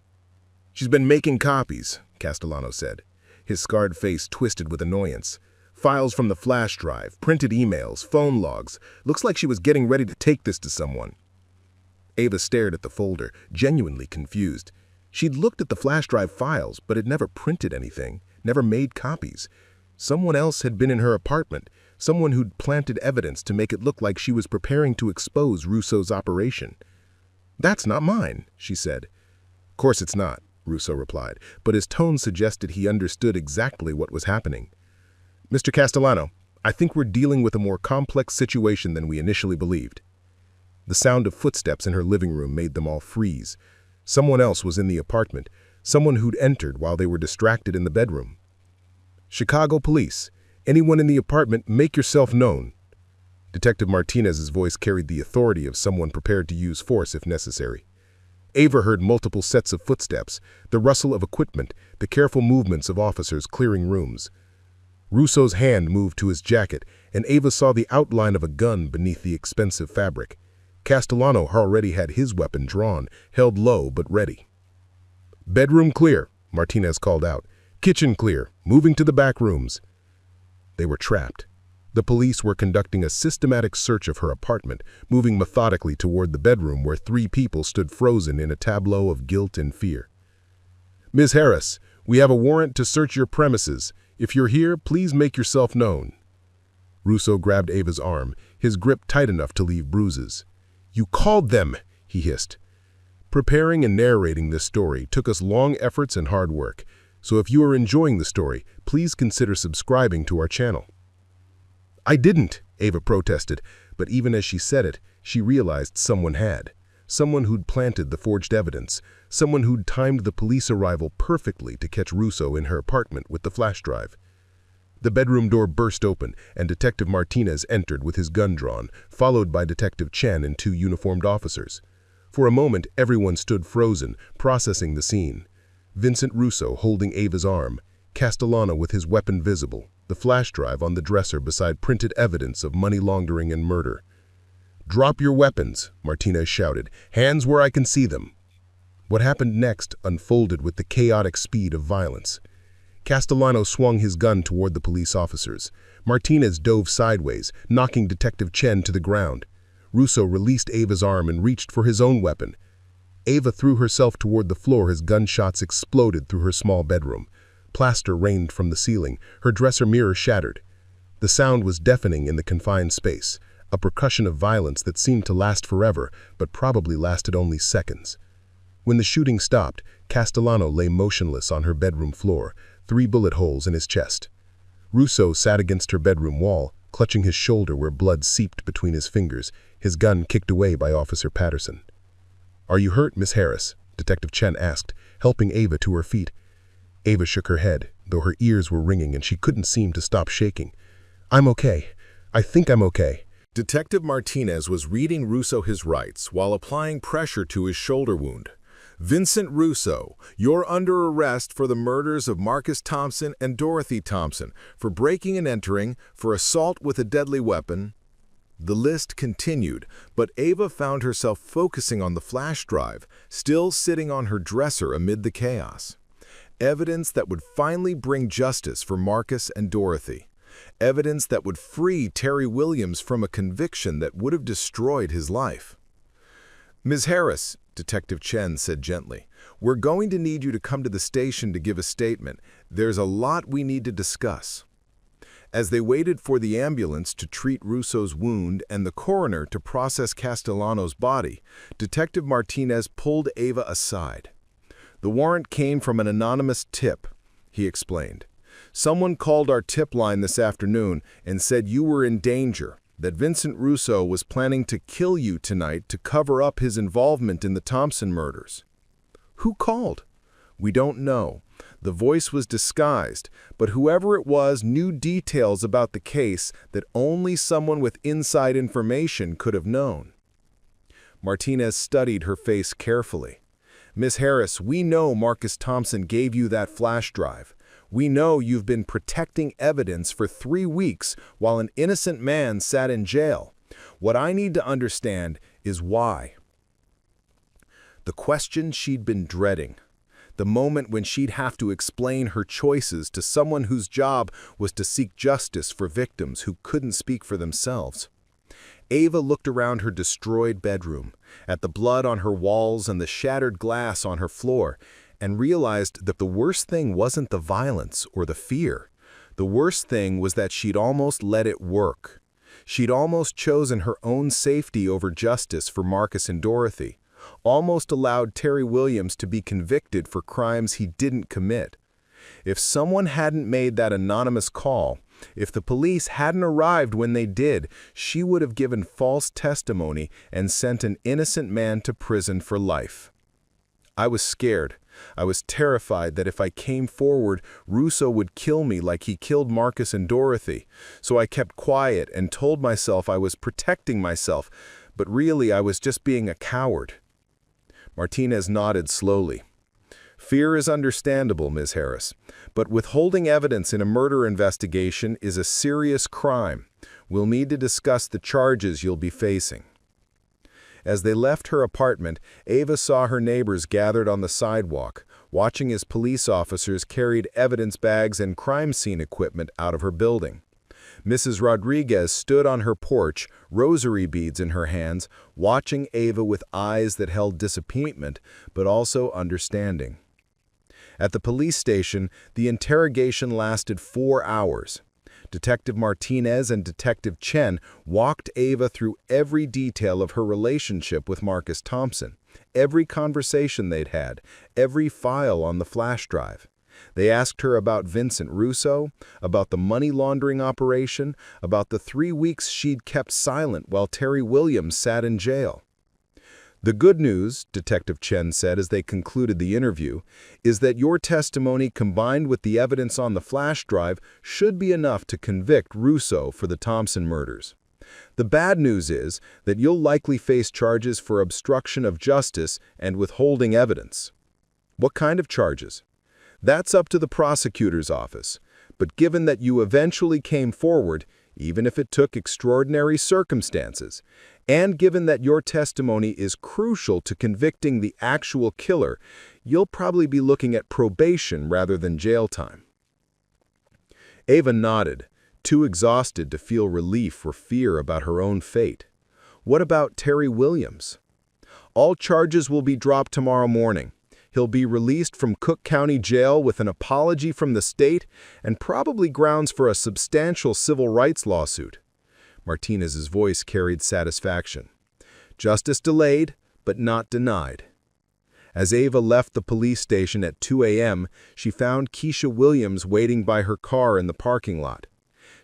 "She's been making copies," Castellano said, his scarred face twisted with annoyance. "Files from the flash drive, printed emails, phone logs. Looks like she was getting ready to take this to someone." Ava stared at the folder, genuinely confused. She'd looked at the flash drive files, but had never printed anything, never made copies. Someone else had been in her apartment, someone who'd planted evidence to make it look like she was preparing to expose Russo's operation. "That's not mine," she said. "Of course it's not," Russo replied, but his tone suggested he understood exactly what was happening. "Mr. Castellano, I think we're dealing with a more complex situation than we initially believed." The sound of footsteps in her living room made them all freeze. Someone else was in the apartment, someone who'd entered while they were distracted in the bedroom. "Chicago police, anyone in the apartment, make yourself known." Detective Martinez's voice carried the authority of someone prepared to use force if necessary. Ava heard multiple sets of footsteps, the rustle of equipment, the careful movements of officers clearing rooms. Russo's hand moved to his jacket, and Ava saw the outline of a gun beneath the expensive fabric. Castellano already had his weapon drawn, held low but ready. "Bedroom clear," Martinez called out. "Kitchen clear, moving to the back rooms." They were trapped. The police were conducting a systematic search of her apartment, moving methodically toward the bedroom where 3 people stood frozen in a tableau of guilt and fear. "Ms. Harris, we have a warrant to search your premises. If you're here, please make yourself known." Russo grabbed Ava's arm, his grip tight enough to leave bruises. "You called them," he hissed. "Preparing and narrating this story took us long efforts and hard work, so if you are enjoying the story, please consider subscribing to our channel." "I didn't," Ava protested, but even as she said it, she realized someone had. Someone who'd planted the forged evidence, someone who'd timed the police arrival perfectly to catch Russo in her apartment with the flash drive. The bedroom door burst open, and Detective Martinez entered with his gun drawn, followed by Detective Chen and 2 uniformed officers. For a moment, everyone stood frozen, processing the scene. Vincent Russo holding Ava's arm, Castellano with his weapon visible, the flash drive on the dresser beside printed evidence of money laundering and murder. "Drop your weapons," Martinez shouted. "Hands where I can see them." What happened next unfolded with the chaotic speed of violence. Castellano swung his gun toward the police officers. Martinez dove sideways, knocking Detective Chen to the ground. Russo released Ava's arm and reached for his own weapon. Ava threw herself toward the floor as gunshots exploded through her small bedroom. Plaster rained from the ceiling. Her dresser mirror shattered. The sound was deafening in the confined space, a percussion of violence that seemed to last forever, but probably lasted only seconds. When the shooting stopped, Castellano lay motionless on her bedroom floor, 3 bullet holes in his chest. Russo sat against her bedroom wall, clutching his shoulder where blood seeped between his fingers, his gun kicked away by Officer Patterson. "Are you hurt, Miss Harris?" Detective Chen asked, helping Ava to her feet. Ava shook her head, though her ears were ringing and she couldn't seem to stop shaking. "I'm okay. I think I'm okay." Detective Martinez was reading Russo his rights while applying pressure to his shoulder wound. "Vincent Russo, you're under arrest for the murders of Marcus Thompson and Dorothy Thompson, for breaking and entering, for assault with a deadly weapon." The list continued, but Ava found herself focusing on the flash drive, still sitting on her dresser amid the chaos. Evidence that would finally bring justice for Marcus and Dorothy. Evidence that would free Terry Williams from a conviction that would have destroyed his life. "Ms. Harris," Detective Chen said gently, "we're going to need you to come to the station to give a statement. There's a lot we need to discuss." As they waited for the ambulance to treat Russo's wound and the coroner to process Castellano's body, Detective Martinez pulled Ava aside. "The warrant came from an anonymous tip," he explained. "Someone called our tip line this afternoon and said you were in danger, that Vincent Russo was planning to kill you tonight to cover up his involvement in the Thompson murders." "Who called?" "We don't know. The voice was disguised, but whoever it was knew details about the case that only someone with inside information could have known." Martinez studied her face carefully. "Miss Harris, we know Marcus Thompson gave you that flash drive. We know you've been protecting evidence for 3 weeks while an innocent man sat in jail. What I need to understand is why." The question she'd been dreading. The moment when she'd have to explain her choices to someone whose job was to seek justice for victims who couldn't speak for themselves. Ava looked around her destroyed bedroom, at the blood on her walls and the shattered glass on her floor, and realized that the worst thing wasn't the violence or the fear. The worst thing was that she'd almost let it work. She'd almost chosen her own safety over justice for Marcus and Dorothy, almost allowed Terry Williams to be convicted for crimes he didn't commit. If someone hadn't made that anonymous call, if the police hadn't arrived when they did, she would have given false testimony and sent an innocent man to prison for life. I was scared. I was terrified that if I came forward, Russo would kill me like he killed Marcus and Dorothy. So I kept quiet and told myself I was protecting myself, but really I was just being a coward. Martinez nodded slowly. "Fear is understandable, Ms. Harris, but withholding evidence in a murder investigation is a serious crime. We'll need to discuss the charges you'll be facing." As they left her apartment, Ava saw her neighbors gathered on the sidewalk, watching as police officers carried evidence bags and crime scene equipment out of her building. Mrs. Rodriguez stood on her porch, rosary beads in her hands, watching Ava with eyes that held disappointment, but also understanding. At the police station, the interrogation lasted 4 hours. Detective Martinez and Detective Chen walked Ava through every detail of her relationship with Marcus Thompson, every conversation they'd had, every file on the flash drive. They asked her about Vincent Russo, about the money laundering operation, about the 3 weeks she'd kept silent while Terry Williams sat in jail. "The good news," Detective Chen said as they concluded the interview, "is that your testimony combined with the evidence on the flash drive should be enough to convict Russo for the Thompson murders. The bad news is that you'll likely face charges for obstruction of justice and withholding evidence." "What kind of charges?" "That's up to the prosecutor's office. But given that you eventually came forward, even if it took extraordinary circumstances, And given that your testimony is crucial to convicting the actual killer, you'll probably be looking at probation rather than jail time." Ava nodded, too exhausted to feel relief or fear about her own fate. What about Terry Williams? "All charges will be dropped tomorrow morning. He'll be released from Cook County Jail with an apology from the state and probably grounds for a substantial civil rights lawsuit." Martinez's voice carried satisfaction. Justice delayed, but not denied. As Ava left the police station at 2 a.m., she found Keisha Williams waiting by her car in the parking lot.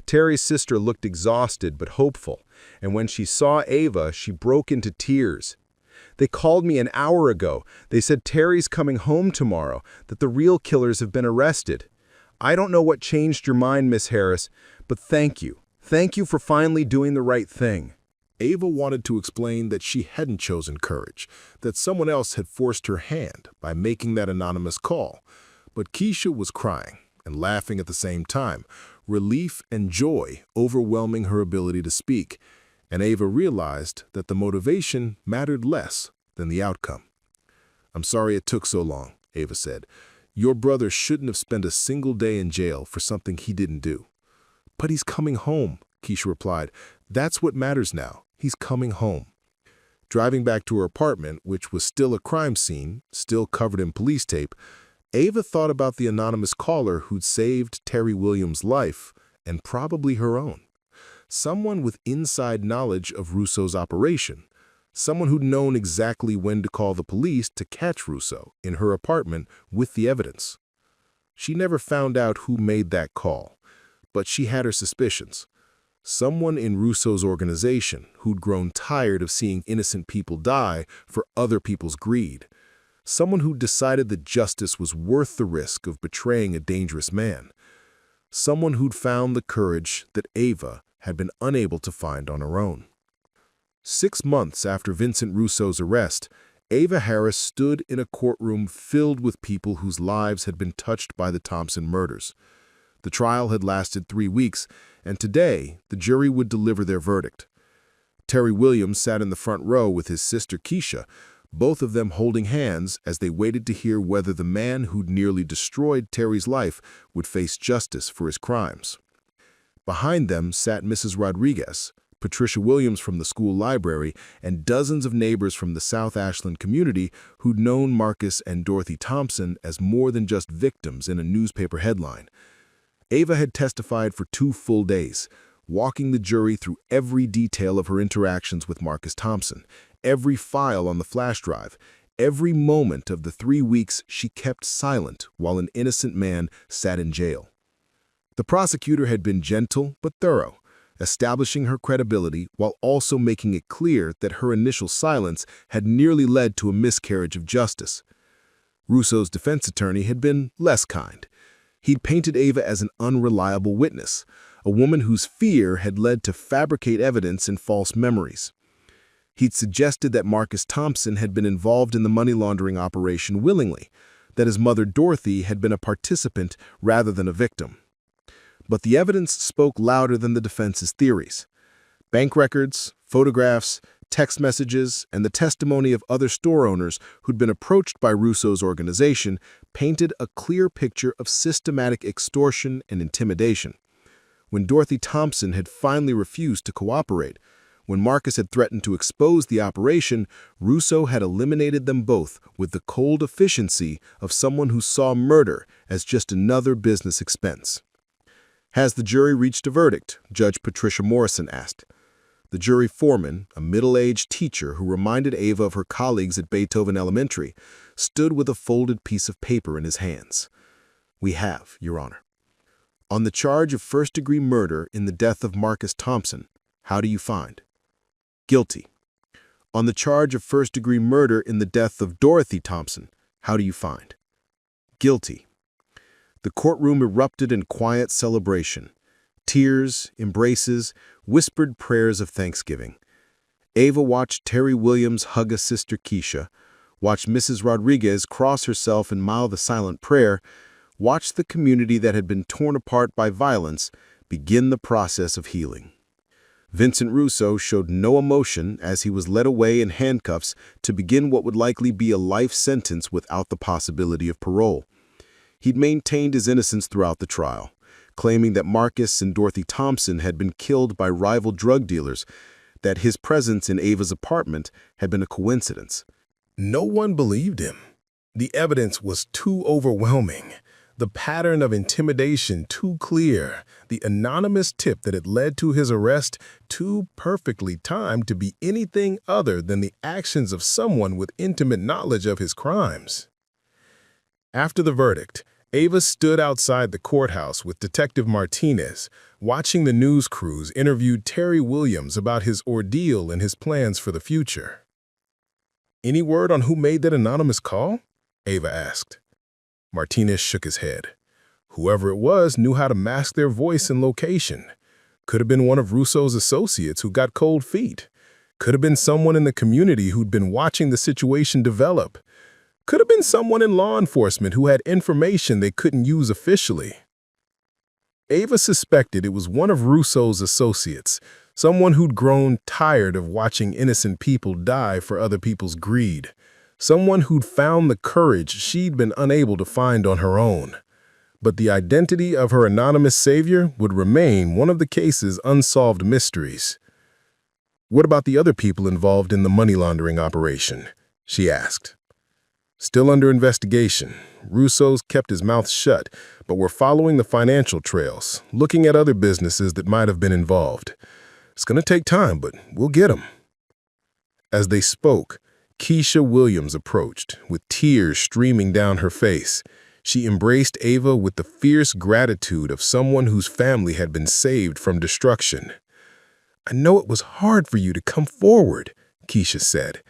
Terry's sister looked exhausted but hopeful, and when she saw Ava, she broke into tears. "They called me an hour ago. They said Terry's coming home tomorrow, that the real killers have been arrested. I don't know what changed your mind, Miss Harris, but thank you. Thank you for finally doing the right thing." Ava wanted to explain that she hadn't chosen courage, that someone else had forced her hand by making that anonymous call. But Keisha was crying and laughing at the same time, relief and joy overwhelming her ability to speak, and Ava realized that the motivation mattered less than the outcome. "I'm sorry it took so long," Ava said. "Your brother shouldn't have spent a single day in jail for something he didn't do." "But he's coming home," Keisha replied. "That's what matters now. He's coming home." Driving back to her apartment, which was still a crime scene, still covered in police tape, Ava thought about the anonymous caller who'd saved Terry Williams' life, and probably her own. Someone with inside knowledge of Russo's operation. Someone who'd known exactly when to call the police to catch Russo in her apartment with the evidence. She never found out who made that call, but she had her suspicions. Someone in Russo's organization who'd grown tired of seeing innocent people die for other people's greed. Someone who'd decided that justice was worth the risk of betraying a dangerous man. Someone who'd found the courage that Ava had been unable to find on her own. 6 months after Vincent Russo's arrest, Ava Harris stood in a courtroom filled with people whose lives had been touched by the Thompson murders. The trial had lasted 3 weeks, and today the jury would deliver their verdict. Terry Williams sat in the front row with his sister Keisha, both of them holding hands as they waited to hear whether the man who'd nearly destroyed Terry's life would face justice for his crimes. Behind them sat Mrs. Rodriguez, Patricia Williams from the school library, and dozens of neighbors from the South Ashland community who'd known Marcus and Dorothy Thompson as more than just victims in a newspaper headline. Ava had testified for 2 full days, walking the jury through every detail of her interactions with Marcus Thompson, every file on the flash drive, every moment of the 3 weeks she kept silent while an innocent man sat in jail. The prosecutor had been gentle but thorough, establishing her credibility while also making it clear that her initial silence had nearly led to a miscarriage of justice. Russo's defense attorney had been less kind. He'd painted Ava as an unreliable witness, a woman whose fear had led to fabricate evidence and false memories. He'd suggested that Marcus Thompson had been involved in the money laundering operation willingly, that his mother Dorothy had been a participant rather than a victim. But the evidence spoke louder than the defense's theories. Bank records, photographs, text messages, and the testimony of other store owners who'd been approached by Russo's organization painted a clear picture of systematic extortion and intimidation. When Dorothy Thompson had finally refused to cooperate, when Marcus had threatened to expose the operation, Russo had eliminated them both with the cold efficiency of someone who saw murder as just another business expense. "Has the jury reached a verdict?" Judge Patricia Morrison asked. The jury foreman, a middle-aged teacher who reminded Ava of her colleagues at Beethoven Elementary, stood with a folded piece of paper in his hands. "We have, Your Honor. On the charge of first-degree murder in the death of Marcus Thompson, how do you find?" "Guilty." "On the charge of first-degree murder in the death of Dorothy Thompson, how do you find?" "Guilty." The courtroom erupted in quiet celebration. Tears, embraces, whispered prayers of thanksgiving. Ava watched Terry Williams hug a sister Keisha, watched Mrs. Rodriguez cross herself and mouth a silent prayer, watched the community that had been torn apart by violence begin the process of healing. Vincent Russo showed no emotion as he was led away in handcuffs to begin what would likely be a life sentence without the possibility of parole. He'd maintained his innocence throughout the trial, claiming that Marcus and Dorothy Thompson had been killed by rival drug dealers, that his presence in Ava's apartment had been a coincidence. No one believed him. The evidence was too overwhelming. The pattern of intimidation too clear, the anonymous tip that had led to his arrest too perfectly timed to be anything other than the actions of someone with intimate knowledge of his crimes. After the verdict, Ava stood outside the courthouse with Detective Martinez, watching the news crews interview Terry Williams about his ordeal and his plans for the future. "Any word on who made that anonymous call?" Ava asked. Martinez shook his head. Whoever it was knew how to mask their voice and location. Could have been one of Russo's associates who got cold feet. Could have been someone in the community who'd been watching the situation develop. Could have been someone in law enforcement who had information they couldn't use officially. Ava suspected it was one of Russo's associates, someone who'd grown tired of watching innocent people die for other people's greed. Someone who'd found the courage she'd been unable to find on her own. But the identity of her anonymous savior would remain one of the case's unsolved mysteries. "What about the other people involved in the money laundering operation?" she asked. "Still under investigation. Russo's kept his mouth shut, but we're following the financial trails, looking at other businesses that might have been involved. It's going to take time, but we'll get them." As they spoke, Keisha Williams approached, with tears streaming down her face. She embraced Ava with the fierce gratitude of someone whose family had been saved from destruction. "I know it was hard for you to come forward," Keisha said.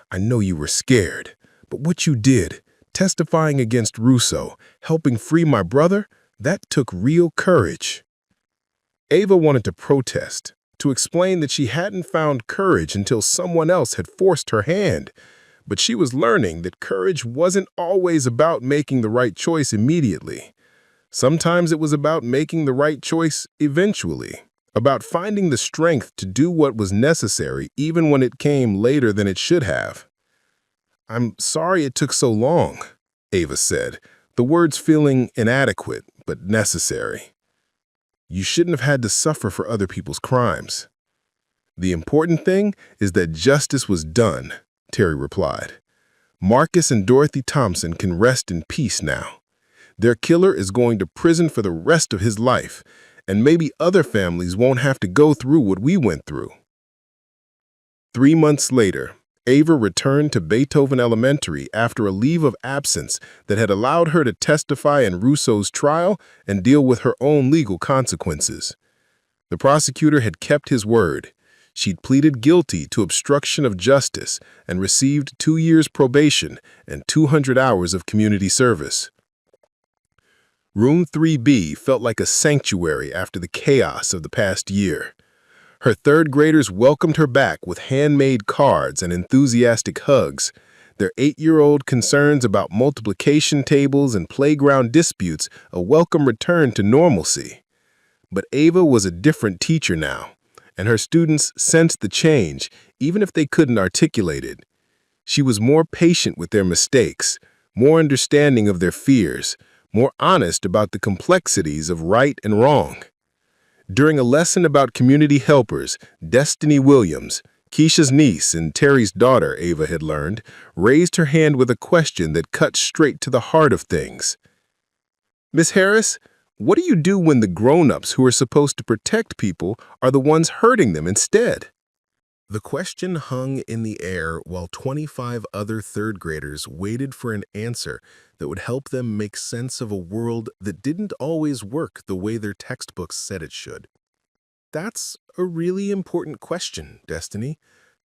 "I know you were scared, but what you did, testifying against Russo, helping free my brother, that took real courage." Ava wanted to protest, to explain that she hadn't found courage until someone else had forced her hand. But she was learning that courage wasn't always about making the right choice immediately. Sometimes it was about making the right choice eventually, about finding the strength to do what was necessary even when it came later than it should have. "I'm sorry it took so long," Ava said, the words feeling inadequate but necessary. "You shouldn't have had to suffer for other people's crimes." "The important thing is that justice was done," Terry replied. "Marcus and Dorothy Thompson can rest in peace now. Their killer is going to prison for the rest of his life, and maybe other families won't have to go through what we went through." 3 months later, Ava returned to Beethoven Elementary after a leave of absence that had allowed her to testify in Russo's trial and deal with her own legal consequences. The prosecutor had kept his word. She'd pleaded guilty to obstruction of justice and received 2 years probation and 200 hours of community service. Room 3B felt like a sanctuary after the chaos of the past year. Her third graders welcomed her back with handmade cards and enthusiastic hugs. Their 8-year-old concerns about multiplication tables and playground disputes a welcome return to normalcy. But Ava was a different teacher now, and her students sensed the change, even if they couldn't articulate it. She was more patient with their mistakes, more understanding of their fears, more honest about the complexities of right and wrong. During a lesson about community helpers, Destiny Williams, Keisha's niece and Terry's daughter, Ava had learned, raised her hand with a question that cut straight to the heart of things. "Miss Harris, what do you do when the grown-ups who are supposed to protect people are the ones hurting them instead?" The question hung in the air while 25 other third graders waited for an answer that would help them make sense of a world that didn't always work the way their textbooks said it should. "That's a really important question, Destiny,"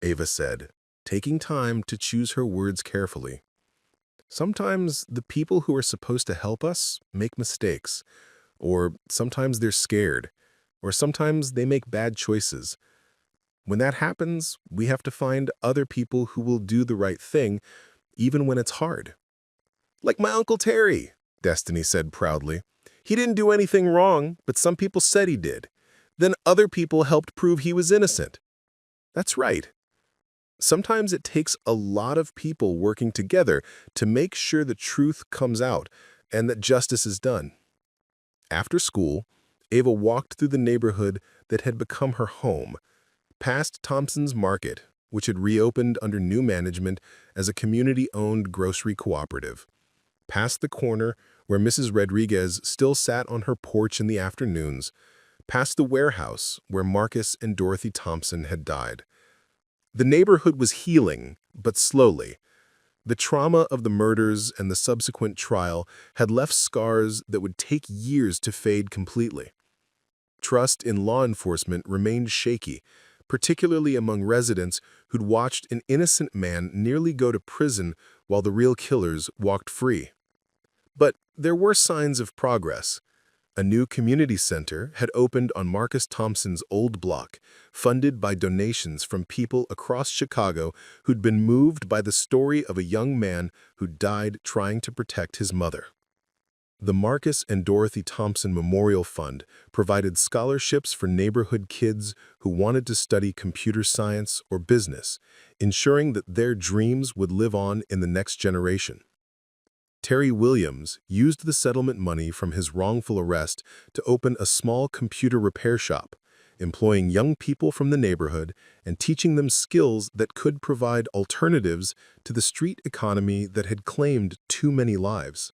Ava said, taking time to choose her words carefully. "Sometimes the people who are supposed to help us make mistakes, or sometimes they're scared, or sometimes they make bad choices. When that happens, we have to find other people who will do the right thing, even when it's hard." "Like my Uncle Terry," Destiny said proudly. "He didn't do anything wrong, but some people said he did. Then other people helped prove he was innocent. That's right. Sometimes it takes a lot of people working together to make sure the truth comes out and that justice is done. After school, Ava walked through the neighborhood that had become her home, past Thompson's Market, which had reopened under new management as a community-owned grocery cooperative, past the corner where Mrs. Rodriguez still sat on her porch in the afternoons, past the warehouse where Marcus and Dorothy Thompson had died. The neighborhood was healing, but slowly. The trauma of the murders and the subsequent trial had left scars that would take years to fade completely. Trust in law enforcement remained shaky, particularly among residents who'd watched an innocent man nearly go to prison while the real killers walked free. But there were signs of progress. A new community center had opened on Marcus Thompson's old block, funded by donations from people across Chicago who'd been moved by the story of a young man who died trying to protect his mother. The Marcus and Dorothy Thompson Memorial Fund provided scholarships for neighborhood kids who wanted to study computer science or business, ensuring that their dreams would live on in the next generation. Terry Williams used the settlement money from his wrongful arrest to open a small computer repair shop, employing young people from the neighborhood and teaching them skills that could provide alternatives to the street economy that had claimed too many lives.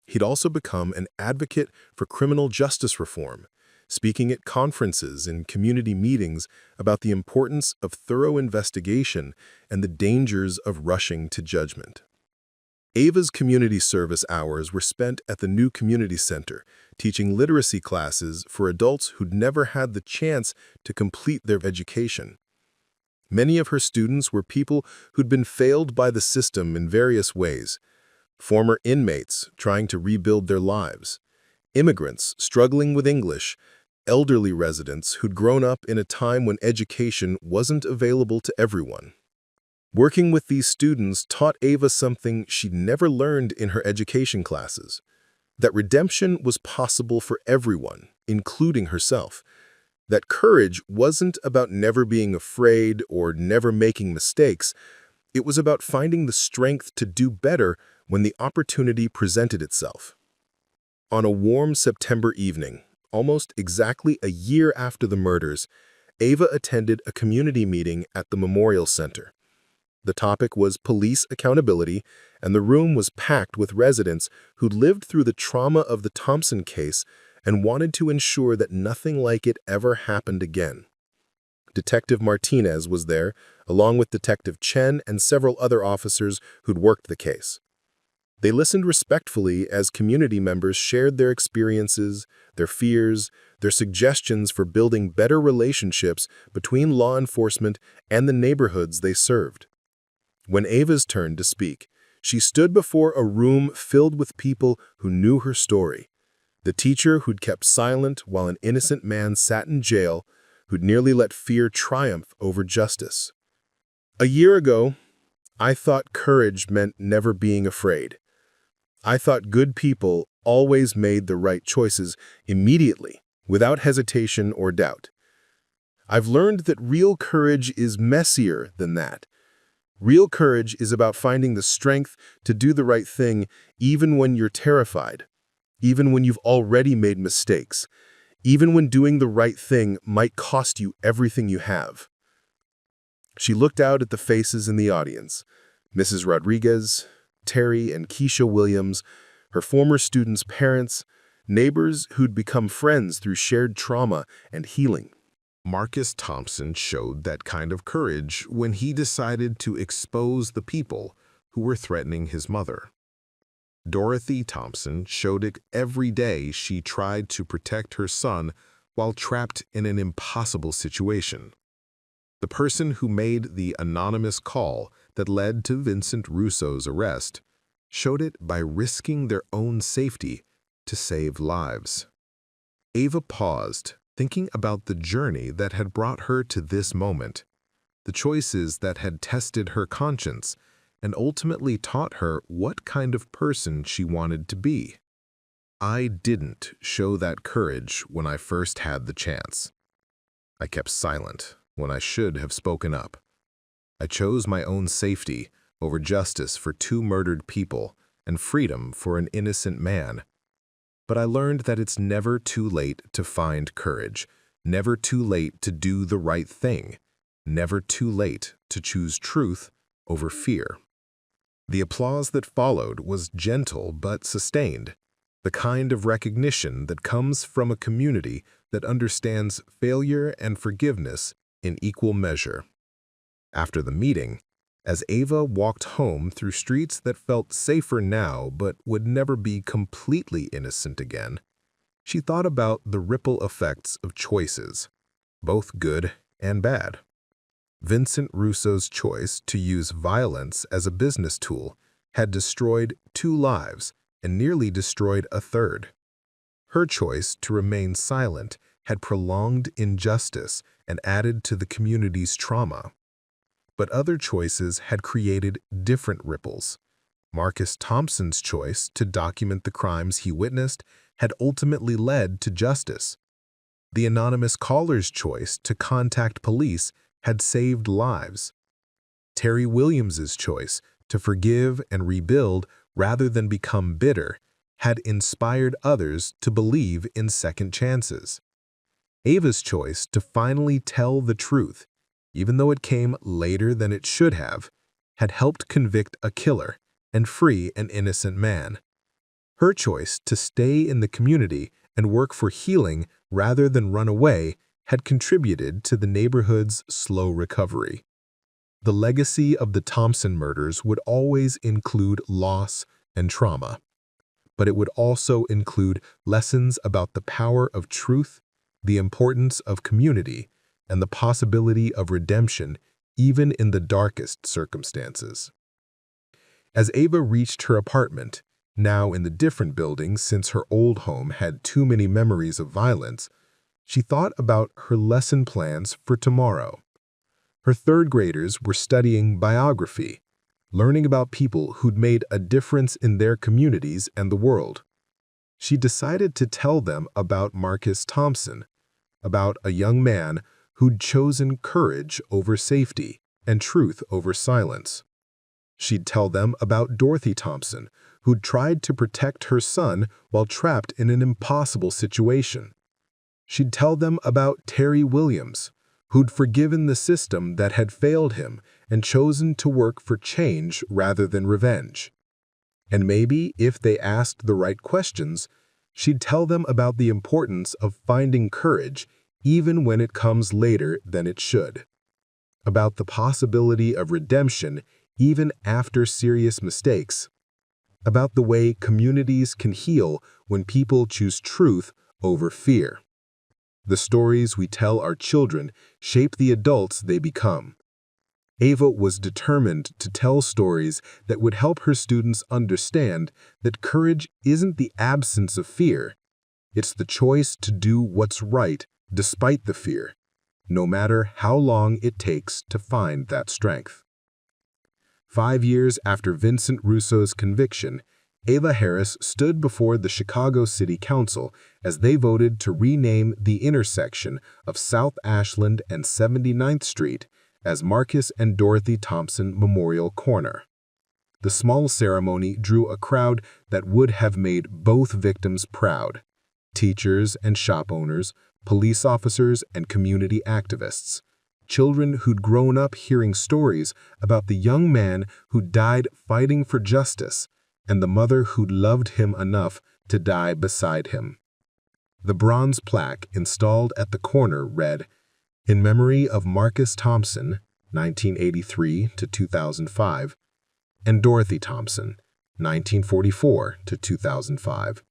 He'd also become an advocate for criminal justice reform, speaking at conferences and community meetings about the importance of thorough investigation and the dangers of rushing to judgment. Ava's community service hours were spent at the new community center, teaching literacy classes for adults who'd never had the chance to complete their education. Many of her students were people who'd been failed by the system in various ways: former inmates trying to rebuild their lives, immigrants struggling with English, elderly residents who'd grown up in a time when education wasn't available to everyone. Working with these students taught Ava something she'd never learned in her education classes: that redemption was possible for everyone, including herself. That courage wasn't about never being afraid or never making mistakes. It was about finding the strength to do better when the opportunity presented itself. On a warm September evening, almost exactly a year after the murders, Ava attended a community meeting at the Memorial Center. The topic was police accountability, and the room was packed with residents who'd lived through the trauma of the Thompson case and wanted to ensure that nothing like it ever happened again. Detective Martinez was there, along with Detective Chen and several other officers who'd worked the case. They listened respectfully as community members shared their experiences, their fears, their suggestions for building better relationships between law enforcement and the neighborhoods they served. When Ava's turn to speak, she stood before a room filled with people who knew her story. The teacher who'd kept silent while an innocent man sat in jail, who'd nearly let fear triumph over justice. A year ago, I thought courage meant never being afraid. I thought good people always made the right choices immediately, without hesitation or doubt. I've learned that real courage is messier than that. Real courage is about finding the strength to do the right thing even when you're terrified, even when you've already made mistakes, even when doing the right thing might cost you everything you have. She looked out at the faces in the audience: Mrs. Rodriguez, Terry and Keisha Williams, her former students' parents, neighbors who'd become friends through shared trauma and healing. Marcus Thompson showed that kind of courage when he decided to expose the people who were threatening his mother. Dorothy Thompson showed it every day she tried to protect her son while trapped in an impossible situation. The person who made the anonymous call that led to Vincent Russo's arrest showed it by risking their own safety to save lives. Ava paused, thinking about the journey that had brought her to this moment, the choices that had tested her conscience and ultimately taught her what kind of person she wanted to be. I didn't show that courage when I first had the chance. I kept silent when I should have spoken up. I chose my own safety over justice for 2 murdered people and freedom for an innocent man. But I learned that it's never too late to find courage, never too late to do the right thing, never too late to choose truth over fear. The applause that followed was gentle but sustained, the kind of recognition that comes from a community that understands failure and forgiveness in equal measure. After the meeting, as Ava walked home through streets that felt safer now but would never be completely innocent again, she thought about the ripple effects of choices, both good and bad. Vincent Russo's choice to use violence as a business tool had destroyed 2 lives and nearly destroyed a 3rd. Her choice to remain silent had prolonged injustice and added to the community's trauma. But other choices had created different ripples. Marcus Thompson's choice to document the crimes he witnessed had ultimately led to justice. The anonymous caller's choice to contact police had saved lives. Terry Williams's choice to forgive and rebuild rather than become bitter had inspired others to believe in second chances. Ava's choice to finally tell the truth, even though it came later than it should have, had helped convict a killer and free an innocent man. Her choice to stay in the community and work for healing rather than run away had contributed to the neighborhood's slow recovery. The legacy of the Thompson murders would always include loss and trauma, but it would also include lessons about the power of truth, the importance of community, and the possibility of redemption even in the darkest circumstances. As Ava reached her apartment, now in the different building since her old home had too many memories of violence, she thought about her lesson plans for tomorrow. Her 3rd graders were studying biography, learning about people who'd made a difference in their communities and the world. She decided to tell them about Marcus Thompson, about a young man who'd chosen courage over safety and truth over silence. She'd tell them about Dorothy Thompson, who'd tried to protect her son while trapped in an impossible situation. She'd tell them about Terry Williams, who'd forgiven the system that had failed him and chosen to work for change rather than revenge. And maybe, if they asked the right questions, she'd tell them about the importance of finding courage even when it comes later than it should, about the possibility of redemption even after serious mistakes, about the way communities can heal when people choose truth over fear. The stories we tell our children shape the adults they become. Ava was determined to tell stories that would help her students understand that courage isn't the absence of fear. It's the choice to do what's right despite the fear, no matter how long it takes to find that strength. 5 years after Vincent Russo's conviction, Ava Harris stood before the Chicago City Council as they voted to rename the intersection of South Ashland and 79th Street as Marcus and Dorothy Thompson Memorial Corner. The small ceremony drew a crowd that would have made both victims proud: teachers and shop owners, police officers and community activists, children who'd grown up hearing stories about the young man who died fighting for justice and the mother who'd loved him enough to die beside him. The bronze plaque installed at the corner read, "In memory of Marcus Thompson, 1983 to 2005, and Dorothy Thompson, 1944 to 2005,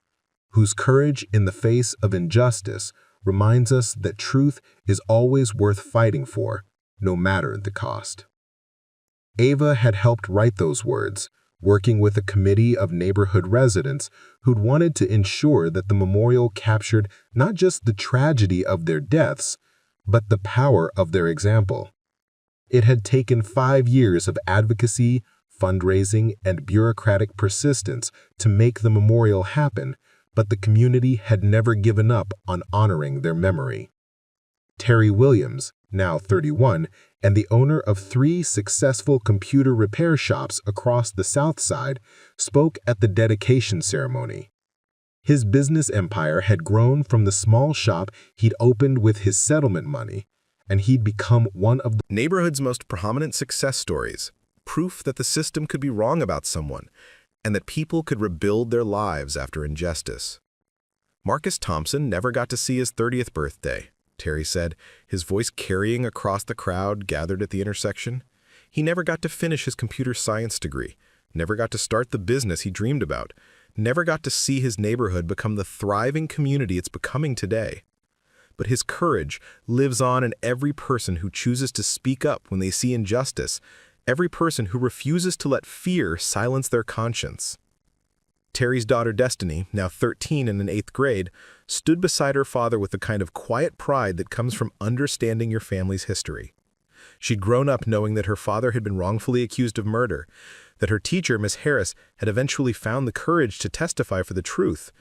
whose courage in the face of injustice reminds us that truth is always worth fighting for, no matter the cost." Ava had helped write those words, working with a committee of neighborhood residents who'd wanted to ensure that the memorial captured not just the tragedy of their deaths, but the power of their example. It had taken 5 years of advocacy, fundraising, and bureaucratic persistence to make the memorial happen, but the community had never given up on honoring their memory. Terry Williams, now 31, and the owner of 3 successful computer repair shops across the South Side, spoke at the dedication ceremony. His business empire had grown from the small shop he'd opened with his settlement money, and he'd become one of the neighborhood's most prominent success stories, proof that the system could be wrong about someone, and that people could rebuild their lives after injustice. Marcus Thompson never got to see his 30th birthday, Terry said, his voice carrying across the crowd gathered at the intersection. He never got to finish his computer science degree, never got to start the business he dreamed about, never got to see his neighborhood become the thriving community it's becoming today. But his courage lives on in every person who chooses to speak up when they see injustice, every person who refuses to let fear silence their conscience. Terry's daughter Destiny, now 13 and in 8th grade, stood beside her father with the kind of quiet pride that comes from understanding your family's history. She'd grown up knowing that her father had been wrongfully accused of murder, that her teacher, Miss Harris, had eventually found the courage to testify for the truth,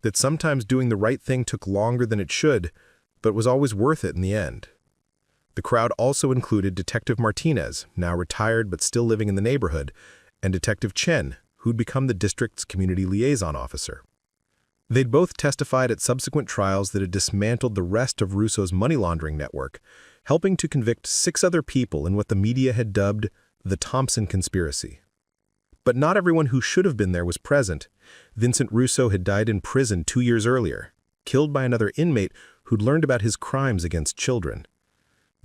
that sometimes doing the right thing took longer than it should, but was always worth it in the end. The crowd also included Detective Martinez, now retired but still living in the neighborhood, and Detective Chen, who'd become the district's community liaison officer. They'd both testified at subsequent trials that had dismantled the rest of Russo's money laundering network, helping to convict 6 other people in what the media had dubbed the Thompson conspiracy. But not everyone who should have been there was present. Vincent Russo had died in prison 2 years earlier, killed by another inmate who'd learned about his crimes against children.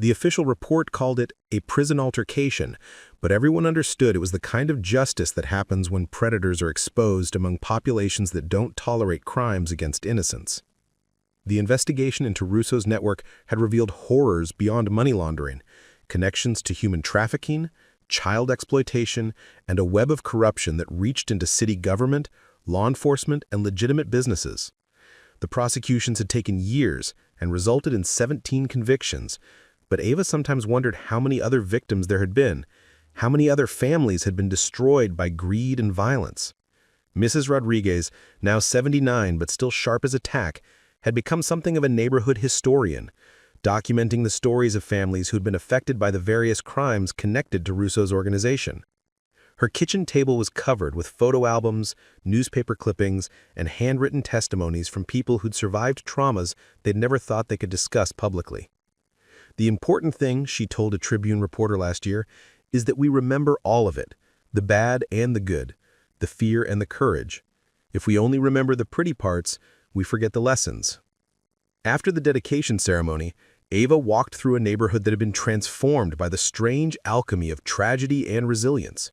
The official report called it a prison altercation, but everyone understood it was the kind of justice that happens when predators are exposed among populations that don't tolerate crimes against innocents. The investigation into Russo's network had revealed horrors beyond money laundering, connections to human trafficking, child exploitation, and a web of corruption that reached into city government, law enforcement, and legitimate businesses. The prosecutions had taken years and resulted in 17 convictions, but Ava sometimes wondered how many other victims there had been, how many other families had been destroyed by greed and violence. Mrs. Rodriguez, now 79 but still sharp as a tack, had become something of a neighborhood historian, documenting the stories of families who'd been affected by the various crimes connected to Russo's organization. Her kitchen table was covered with photo albums, newspaper clippings, and handwritten testimonies from people who'd survived traumas they'd never thought they could discuss publicly. The important thing, she told a Tribune reporter last year, is that we remember all of it, the bad and the good, the fear and the courage. If we only remember the pretty parts, we forget the lessons. After the dedication ceremony, Ava walked through a neighborhood that had been transformed by the strange alchemy of tragedy and resilience.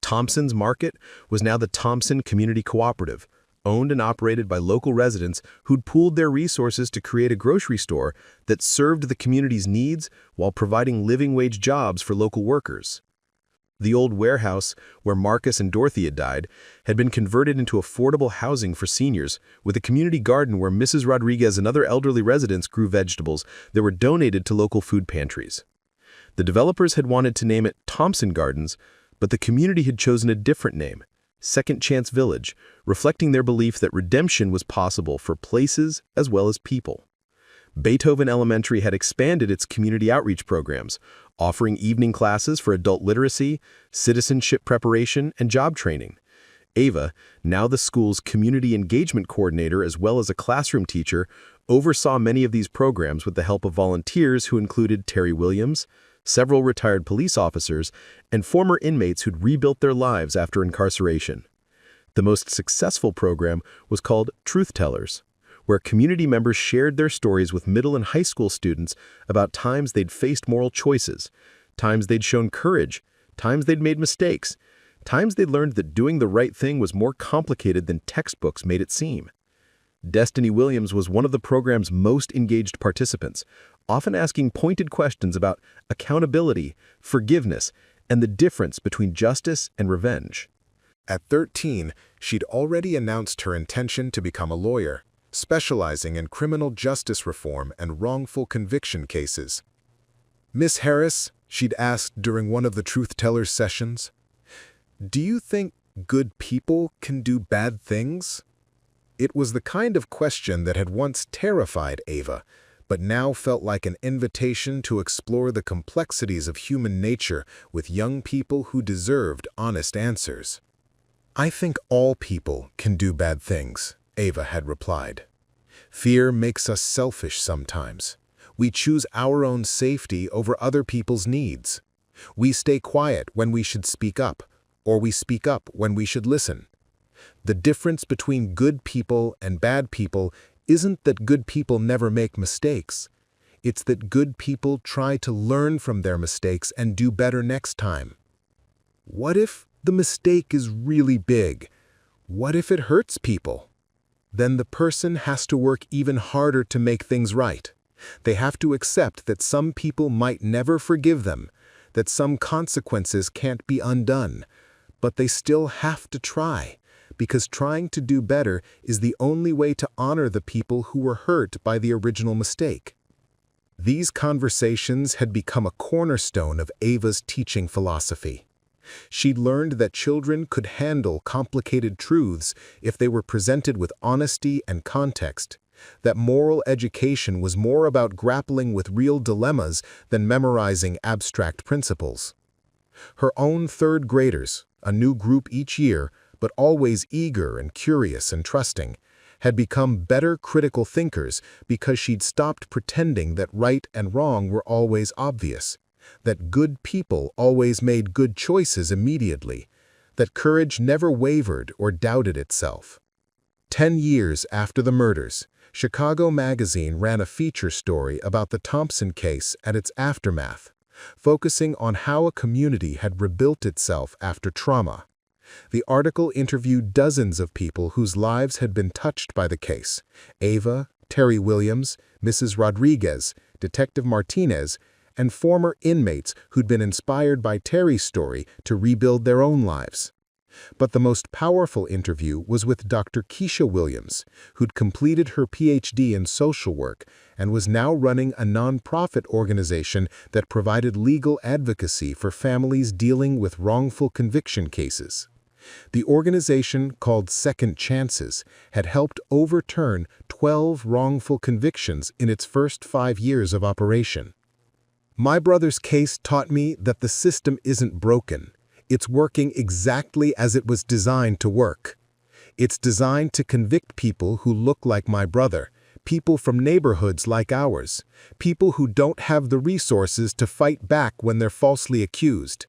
Thompson's Market was now the Thompson Community Cooperative, owned and operated by local residents who'd pooled their resources to create a grocery store that served the community's needs while providing living-wage jobs for local workers. The old warehouse, where Marcus and Dorothy had died, had been converted into affordable housing for seniors, with a community garden where Mrs. Rodriguez and other elderly residents grew vegetables that were donated to local food pantries. The developers had wanted to name it Thompson Gardens, but the community had chosen a different name, Second Chance Village, reflecting their belief that redemption was possible for places as well as people. Beethoven Elementary had expanded its community outreach programs, offering evening classes for adult literacy, citizenship preparation, and job training. Ava, now the school's community engagement coordinator as well as a classroom teacher, oversaw many of these programs with the help of volunteers who included Terry Williams, several retired police officers, and former inmates who'd rebuilt their lives after incarceration. The most successful program was called Truth Tellers, where community members shared their stories with middle and high school students about times they'd faced moral choices, times they'd shown courage, times they'd made mistakes, times they'd learned that doing the right thing was more complicated than textbooks made it seem. Destiny Williams was one of the program's most engaged participants, often asking pointed questions about accountability, forgiveness, and the difference between justice and revenge. At 13, she'd already announced her intention to become a lawyer, specializing in criminal justice reform and wrongful conviction cases. "Miss Harris," she'd asked during one of the Truth Tellers sessions, "do you think good people can do bad things?" It was the kind of question that had once terrified Ava, but now felt like an invitation to explore the complexities of human nature with young people who deserved honest answers. "I think all people can do bad things," Ava had replied. "Fear makes us selfish sometimes. We choose our own safety over other people's needs. We stay quiet when we should speak up, or we speak up when we should listen. The difference between good people and bad people isn't that good people never make mistakes. It's that good people try to learn from their mistakes and do better next time. What if the mistake is really big? What if it hurts people? Then the person has to work even harder to make things right. They have to accept that some people might never forgive them, that some consequences can't be undone, but they still have to try, because trying to do better is the only way to honor the people who were hurt by the original mistake." These conversations had become a cornerstone of Ava's teaching philosophy. She'd learned that children could handle complicated truths if they were presented with honesty and context, that moral education was more about grappling with real dilemmas than memorizing abstract principles. Her own third graders, a new group each year, but always eager and curious and trusting, had become better critical thinkers because she'd stopped pretending that right and wrong were always obvious, that good people always made good choices immediately, that courage never wavered or doubted itself. 10 years after the murders, Chicago Magazine ran a feature story about the Thompson case and its aftermath, focusing on how a community had rebuilt itself after trauma. The article interviewed dozens of people whose lives had been touched by the case: Ava, Terry Williams, Mrs. Rodriguez, Detective Martinez, and former inmates who'd been inspired by Terry's story to rebuild their own lives. But the most powerful interview was with Dr. Keisha Williams, who'd completed her PhD in social work and was now running a nonprofit organization that provided legal advocacy for families dealing with wrongful conviction cases. The organization, called Second Chances, had helped overturn 12 wrongful convictions in its first 5 years of operation. "My brother's case taught me that the system isn't broken. It's working exactly as it was designed to work. It's designed to convict people who look like my brother, people from neighborhoods like ours, people who don't have the resources to fight back when they're falsely accused.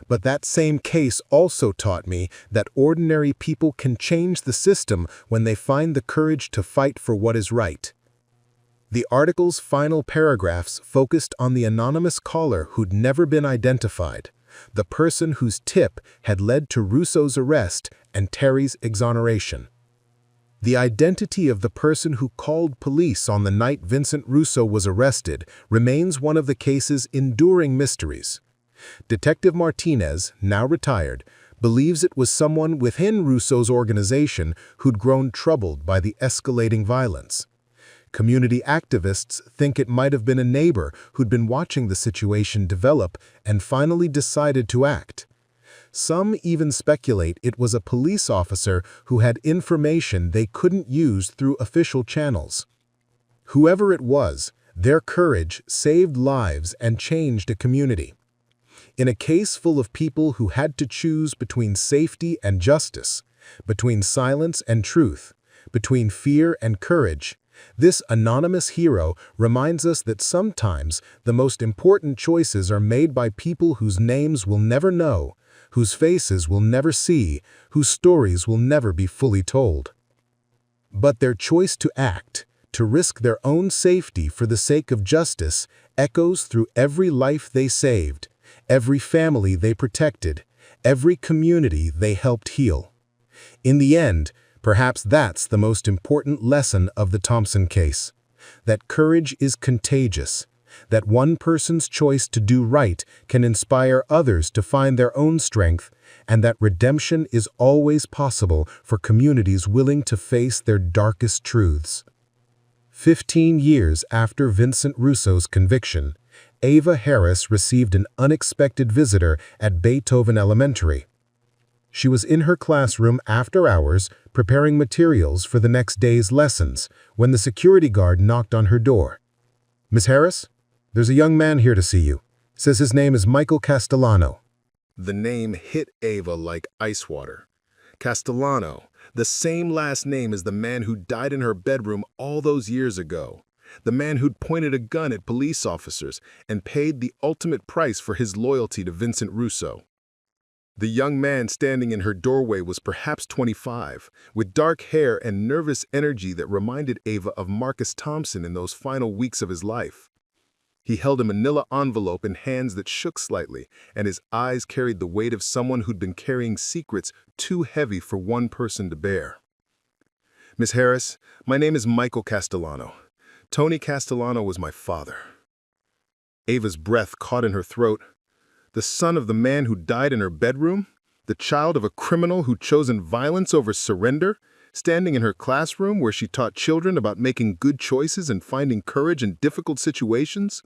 But that same case also taught me that ordinary people can change the system when they find the courage to fight for what is right." The article's final paragraphs focused on the anonymous caller who'd never been identified, the person whose tip had led to Russo's arrest and Terry's exoneration. The identity of the person who called police on the night Vincent Russo was arrested remains one of the case's enduring mysteries. Detective Martinez, now retired, believes it was someone within Russo's organization who'd grown troubled by the escalating violence. Community activists think it might have been a neighbor who'd been watching the situation develop and finally decided to act. Some even speculate it was a police officer who had information they couldn't use through official channels. Whoever it was, their courage saved lives and changed a community. In a case full of people who had to choose between safety and justice, between silence and truth, between fear and courage, this anonymous hero reminds us that sometimes the most important choices are made by people whose names we'll never know, whose faces we'll never see, whose stories will never be fully told. But their choice to act, to risk their own safety for the sake of justice, echoes through every life they saved, every family they protected, every community they helped heal. In the end, perhaps that's the most important lesson of the Thompson case, that courage is contagious, that one person's choice to do right can inspire others to find their own strength, and that redemption is always possible for communities willing to face their darkest truths. 15 years after Vincent Russo's conviction, Ava Harris received an unexpected visitor at Beethoven Elementary. She was in her classroom after hours, preparing materials for the next day's lessons, when the security guard knocked on her door. "Miss Harris, there's a young man here to see you. Says his name is Michael Castellano." The name hit Ava like ice water. Castellano, the same last name as the man who died in her bedroom all those years ago. The man who'd pointed a gun at police officers and paid the ultimate price for his loyalty to Vincent Russo. The young man standing in her doorway was perhaps 25, with dark hair and nervous energy that reminded Ava of Marcus Thompson in those final weeks of his life. He held a manila envelope in hands that shook slightly, and his eyes carried the weight of someone who'd been carrying secrets too heavy for one person to bear. "Miss Harris, my name is Michael Castellano. Tony Castellano was my father." Ava's breath caught in her throat. The son of the man who died in her bedroom? The child of a criminal who'd chosen violence over surrender? Standing in her classroom where she taught children about making good choices and finding courage in difficult situations?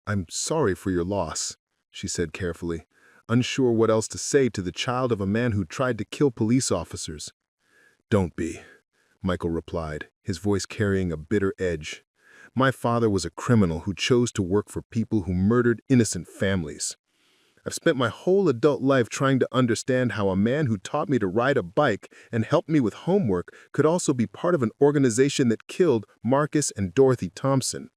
"I'm sorry for your loss," she said carefully, unsure what else to say to the child of a man who tried to kill police officers. "Don't be," Michael replied, his voice carrying a bitter edge. "My father was a criminal who chose to work for people who murdered innocent families. I've spent my whole adult life trying to understand how a man who taught me to ride a bike and helped me with homework could also be part of an organization that killed Marcus and Dorothy Thompson."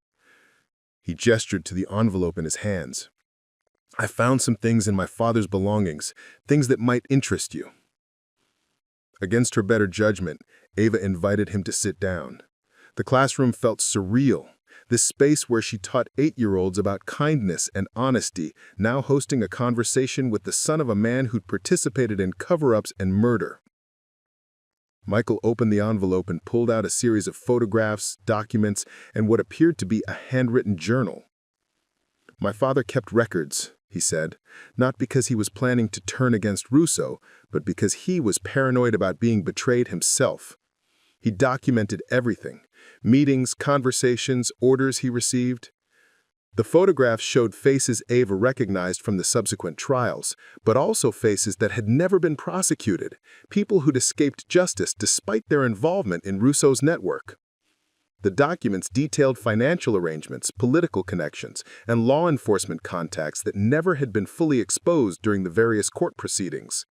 He gestured to the envelope in his hands. "I found some things in my father's belongings, things that might interest you." Against her better judgment, Ava invited him to sit down. The classroom felt surreal, this space where she taught 8-year-olds about kindness and honesty, now hosting a conversation with the son of a man who'd participated in cover-ups and murder. Michael opened the envelope and pulled out a series of photographs, documents, and what appeared to be a handwritten journal. "My father kept records," he said, "not because he was planning to turn against Russo, but because he was paranoid about being betrayed himself. He documented everything: meetings, conversations, orders he received." The photographs showed faces Ava recognized from the subsequent trials, but also faces that had never been prosecuted, people who'd escaped justice despite their involvement in Russo's network. The documents detailed financial arrangements, political connections, and law enforcement contacts that never had been fully exposed during the various court proceedings.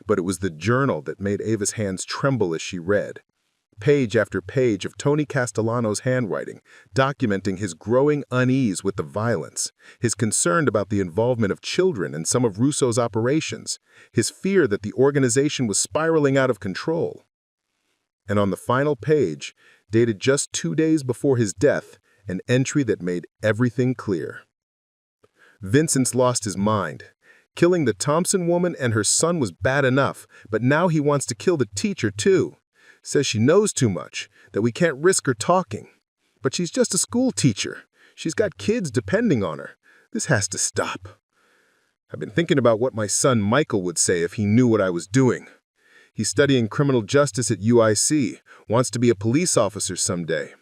But it was the journal that made Ava's hands tremble as she read. Page after page of Tony Castellano's handwriting, documenting his growing unease with the violence, his concern about the involvement of children in some of Russo's operations, his fear that the organization was spiraling out of control. And on the final page, dated just 2 days before his death, an entry that made everything clear. "Vincent's lost his mind. Killing the Thompson woman and her son was bad enough, but now he wants to kill the teacher too. Says she knows too much, that we can't risk her talking. But she's just a school teacher. She's got kids depending on her. This has to stop. I've been thinking about what my son Michael would say if he knew what I was doing. He's studying criminal justice at UIC, wants to be a police officer someday.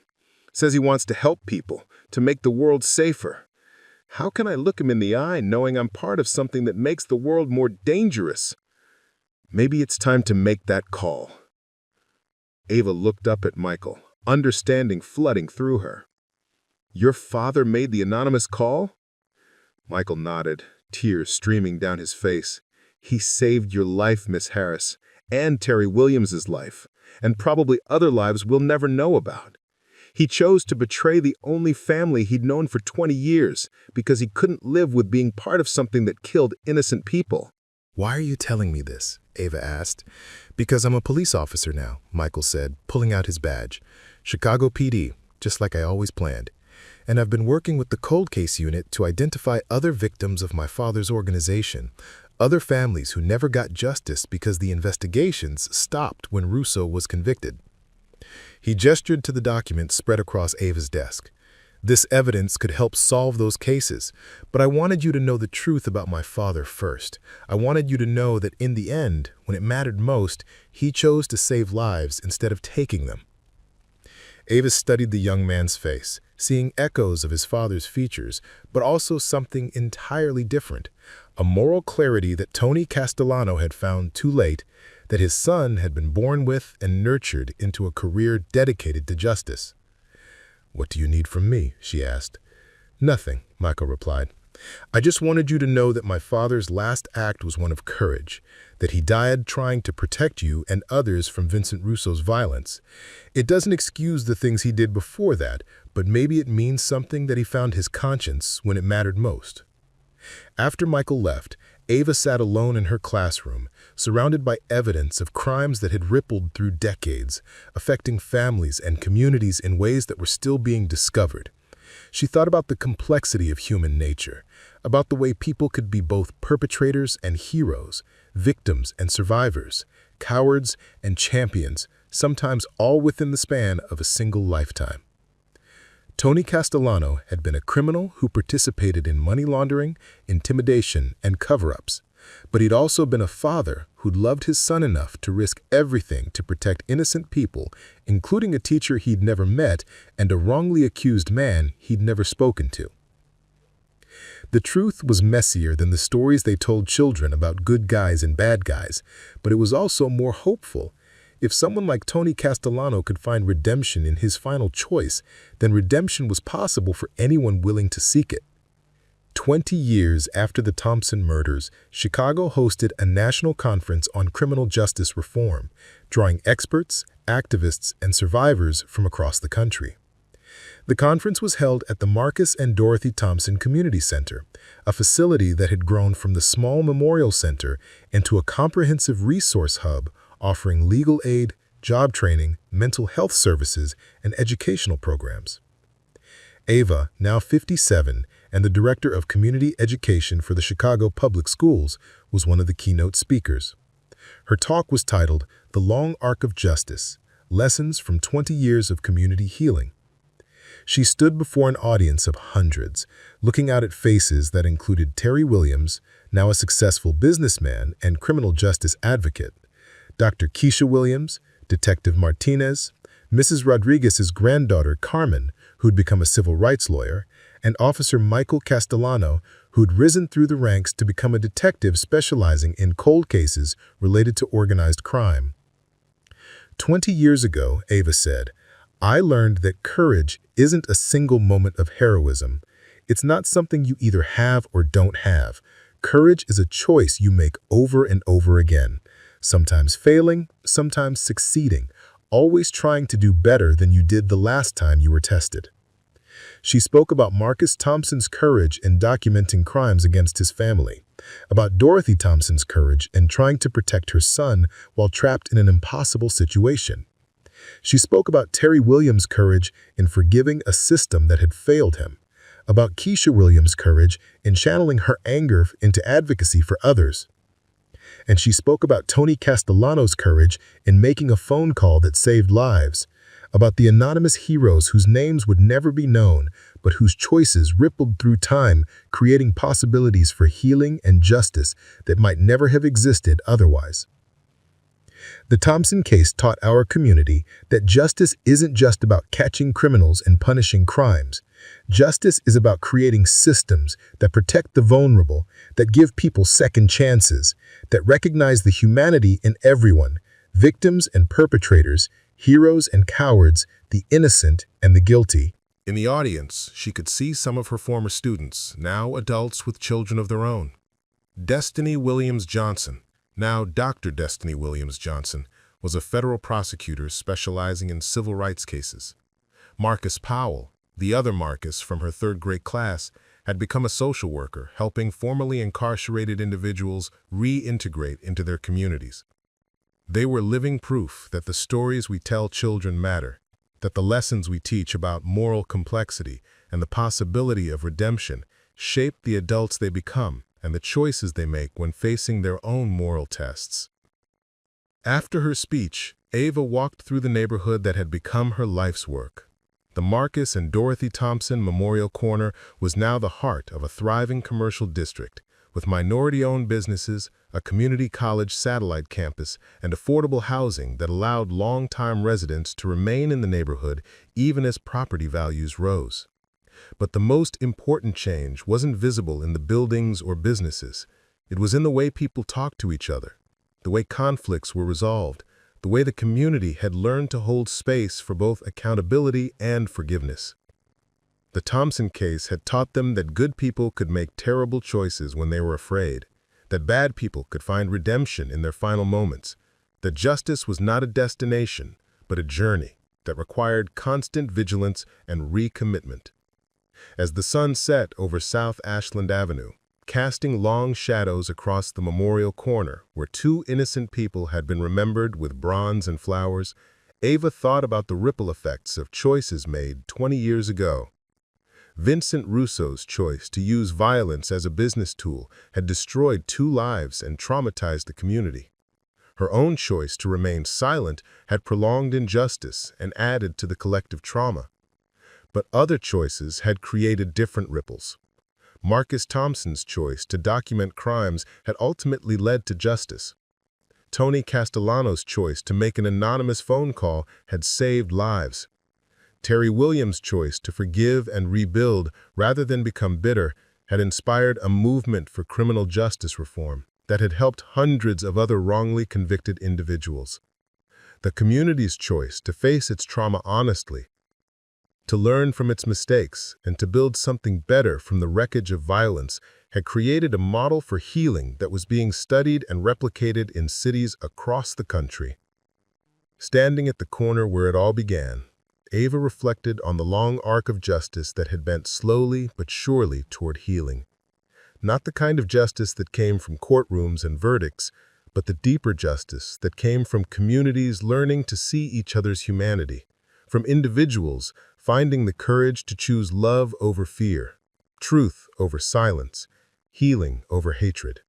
Says he wants to help people, to make the world safer. How can I look him in the eye knowing I'm part of something that makes the world more dangerous? Maybe it's time to make that call." Ava looked up at Michael, understanding flooding through her. "Your father made the anonymous call?" Michael nodded, tears streaming down his face. "He saved your life, Miss Harris, and Terry Williams's life, and probably other lives we'll never know about. He chose to betray the only family he'd known for 20 years because he couldn't live with being part of something that killed innocent people." "Why are you telling me this?" Ava asked. "Because I'm a police officer now," Michael said, pulling out his badge. "Chicago PD, just like I always planned. And I've been working with the cold case unit to identify other victims of my father's organization, other families who never got justice because the investigations stopped when Russo was convicted." He gestured to the documents spread across Ava's desk. "This evidence could help solve those cases, but I wanted you to know the truth about my father first. I wanted you to know that in the end, when it mattered most, he chose to save lives instead of taking them." Ava studied the young man's face, seeing echoes of his father's features, but also something entirely different, a moral clarity that Tony Castellano had found too late, that his son had been born with and nurtured into a career dedicated to justice. "What do you need from me?" she asked. "Nothing," Michael replied. "I just wanted you to know that my father's last act was one of courage, that he died trying to protect you and others from Vincent Russo's violence. It doesn't excuse the things he did before that, but maybe it means something that he found his conscience when it mattered most." After Michael left, Ava sat alone in her classroom, surrounded by evidence of crimes that had rippled through decades, affecting families and communities in ways that were still being discovered. She thought about the complexity of human nature, about the way people could be both perpetrators and heroes, victims and survivors, cowards and champions, sometimes all within the span of a single lifetime. Tony Castellano had been a criminal who participated in money laundering, intimidation, and cover-ups, but he'd also been a father who'd loved his son enough to risk everything to protect innocent people, including a teacher he'd never met and a wrongly accused man he'd never spoken to. The truth was messier than the stories they told children about good guys and bad guys, but it was also more hopeful. If someone like Tony Castellano could find redemption in his final choice, then redemption was possible for anyone willing to seek it. 20 years after the Thompson murders, Chicago hosted a national conference on criminal justice reform, drawing experts, activists, and survivors from across the country. The conference was held at the Marcus and Dorothy Thompson Community Center, a facility that had grown from the small memorial center into a comprehensive resource hub offering legal aid, job training, mental health services, and educational programs. Ava, now 57, and the director of community education for the Chicago Public Schools, was one of the keynote speakers. Her talk was titled "The Long Arc of Justice: Lessons from 20 Years of Community Healing." She stood before an audience of hundreds, looking out at faces that included Terry Williams, now a successful businessman and criminal justice advocate, Dr. Keisha Williams, Detective Martinez, Mrs. Rodriguez's granddaughter Carmen, who'd become a civil rights lawyer, and Officer Michael Castellano, who'd risen through the ranks to become a detective specializing in cold cases related to organized crime. 20 years ago, Ava said, "I learned that courage isn't a single moment of heroism. It's not something you either have or don't have. Courage is a choice you make over and over again. Sometimes failing, sometimes succeeding, always trying to do better than you did the last time you were tested." She spoke about Marcus Thompson's courage in documenting crimes against his family, about Dorothy Thompson's courage in trying to protect her son while trapped in an impossible situation. She spoke about Terry Williams' courage in forgiving a system that had failed him, about Keisha Williams' courage in channeling her anger into advocacy for others. And she spoke about Tony Castellano's courage in making a phone call that saved lives, about the anonymous heroes whose names would never be known, but whose choices rippled through time, creating possibilities for healing and justice that might never have existed otherwise. The Thompson case taught our community that justice isn't just about catching criminals and punishing crimes. Justice is about creating systems that protect the vulnerable, that give people second chances, that recognize the humanity in everyone, victims and perpetrators, heroes and cowards, the innocent and the guilty. In the audience, she could see some of her former students, now adults with children of their own. Destiny Williams Johnson, now Dr. Destiny Williams Johnson, was a federal prosecutor specializing in civil rights cases. Marcus Powell, the other Marcus from her third-grade class, had become a social worker, helping formerly incarcerated individuals reintegrate into their communities. They were living proof that the stories we tell children matter, that the lessons we teach about moral complexity and the possibility of redemption shape the adults they become and the choices they make when facing their own moral tests. After her speech, Ava walked through the neighborhood that had become her life's work. The Marcus and Dorothy Thompson Memorial Corner was now the heart of a thriving commercial district, with minority-owned businesses, a community college satellite campus, and affordable housing that allowed long-time residents to remain in the neighborhood even as property values rose. But the most important change wasn't visible in the buildings or businesses. It was in the way people talked to each other, the way conflicts were resolved, the way the community had learned to hold space for both accountability and forgiveness. The Thompson case had taught them that good people could make terrible choices when they were afraid, that bad people could find redemption in their final moments, that justice was not a destination, but a journey that required constant vigilance and recommitment. As the sun set over South Ashland Avenue, casting long shadows across the memorial corner where two innocent people had been remembered with bronze and flowers, Ava thought about the ripple effects of choices made 20 years ago. Vincent Russo's choice to use violence as a business tool had destroyed 2 lives and traumatized the community. Her own choice to remain silent had prolonged injustice and added to the collective trauma. But other choices had created different ripples. Marcus Thompson's choice to document crimes had ultimately led to justice. Tony Castellano's choice to make an anonymous phone call had saved lives. Terry Williams' choice to forgive and rebuild rather than become bitter had inspired a movement for criminal justice reform that had helped hundreds of other wrongly convicted individuals. The community's choice to face its trauma honestly, to learn from its mistakes, and to build something better from the wreckage of violence had created a model for healing that was being studied and replicated in cities across the country. Standing at the corner where it all began, Ava reflected on the long arc of justice that had bent slowly but surely toward healing. Not the kind of justice that came from courtrooms and verdicts, but the deeper justice that came from communities learning to see each other's humanity, from individuals finding the courage to choose love over fear, truth over silence, healing over hatred.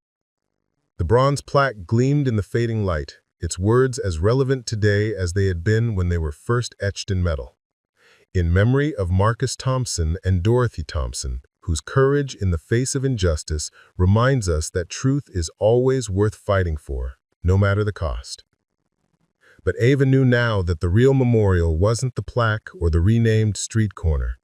The bronze plaque gleamed in the fading light, its words as relevant today as they had been when they were first etched in metal. In memory of Marcus Thompson and Dorothy Thompson, whose courage in the face of injustice reminds us that truth is always worth fighting for, no matter the cost. But Ava knew now that the real memorial wasn't the plaque or the renamed street corner.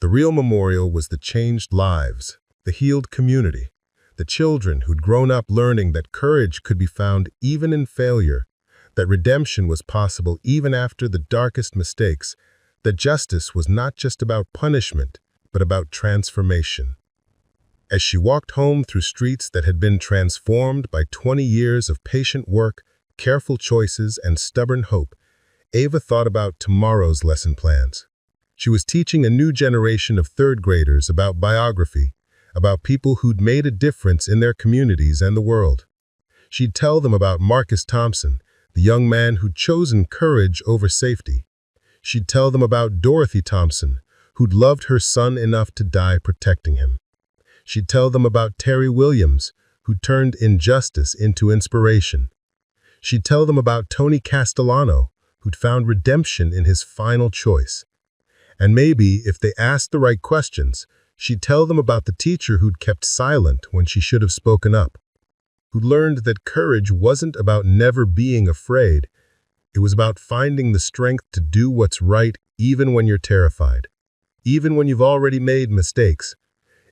The real memorial was the changed lives, the healed community, the children who'd grown up learning that courage could be found even in failure, that redemption was possible even after the darkest mistakes, that justice was not just about punishment, but about transformation. As she walked home through streets that had been transformed by 20 years of patient work, careful choices, and stubborn hope, Ava thought about tomorrow's lesson plans. She was teaching a new generation of third graders about biography, about people who'd made a difference in their communities and the world. She'd tell them about Marcus Thompson, the young man who'd chosen courage over safety. She'd tell them about Dorothy Thompson, who'd loved her son enough to die protecting him. She'd tell them about Terry Williams, who turned injustice into inspiration. She'd tell them about Tony Castellano, who'd found redemption in his final choice. And maybe, if they asked the right questions, she'd tell them about the teacher who'd kept silent when she should have spoken up, who learned that courage wasn't about never being afraid. It was about finding the strength to do what's right even when you're terrified, even when you've already made mistakes,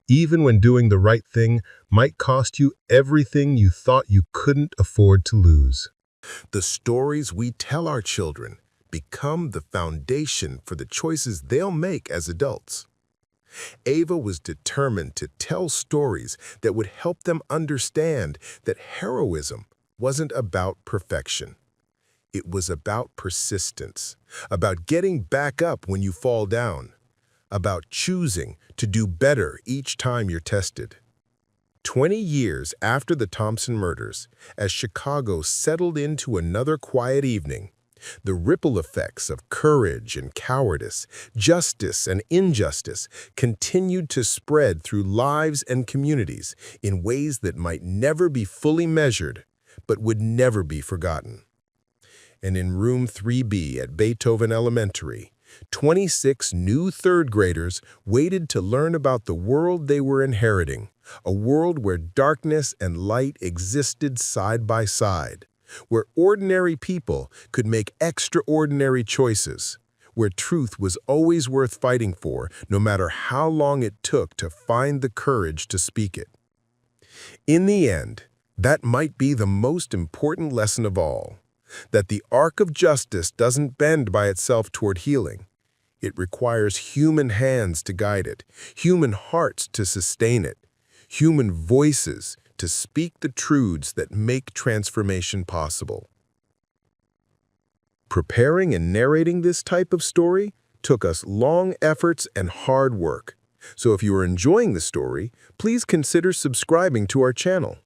even when doing the right thing might cost you everything you thought you couldn't afford to lose. The stories we tell our children become the foundation for the choices they'll make as adults. Ava was determined to tell stories that would help them understand that heroism wasn't about perfection. It was about persistence, about getting back up when you fall down, about choosing to do better each time you're tested. 20 years after the Thompson murders, as Chicago settled into another quiet evening, the ripple effects of courage and cowardice, justice and injustice continued to spread through lives and communities in ways that might never be fully measured, but would never be forgotten. And in room 3B at Beethoven Elementary, 26 new third graders waited to learn about the world they were inheriting, a world where darkness and light existed side by side, where ordinary people could make extraordinary choices, where truth was always worth fighting for, no matter how long it took to find the courage to speak it. In the end, That might be the most important lesson of all, that the arc of justice doesn't bend by itself toward healing. It requires human hands to guide it, human hearts to sustain it, human voices to speak the truths that make transformation possible. Preparing and narrating this type of story took us long efforts and hard work. So if you are enjoying the story, please consider subscribing to our channel.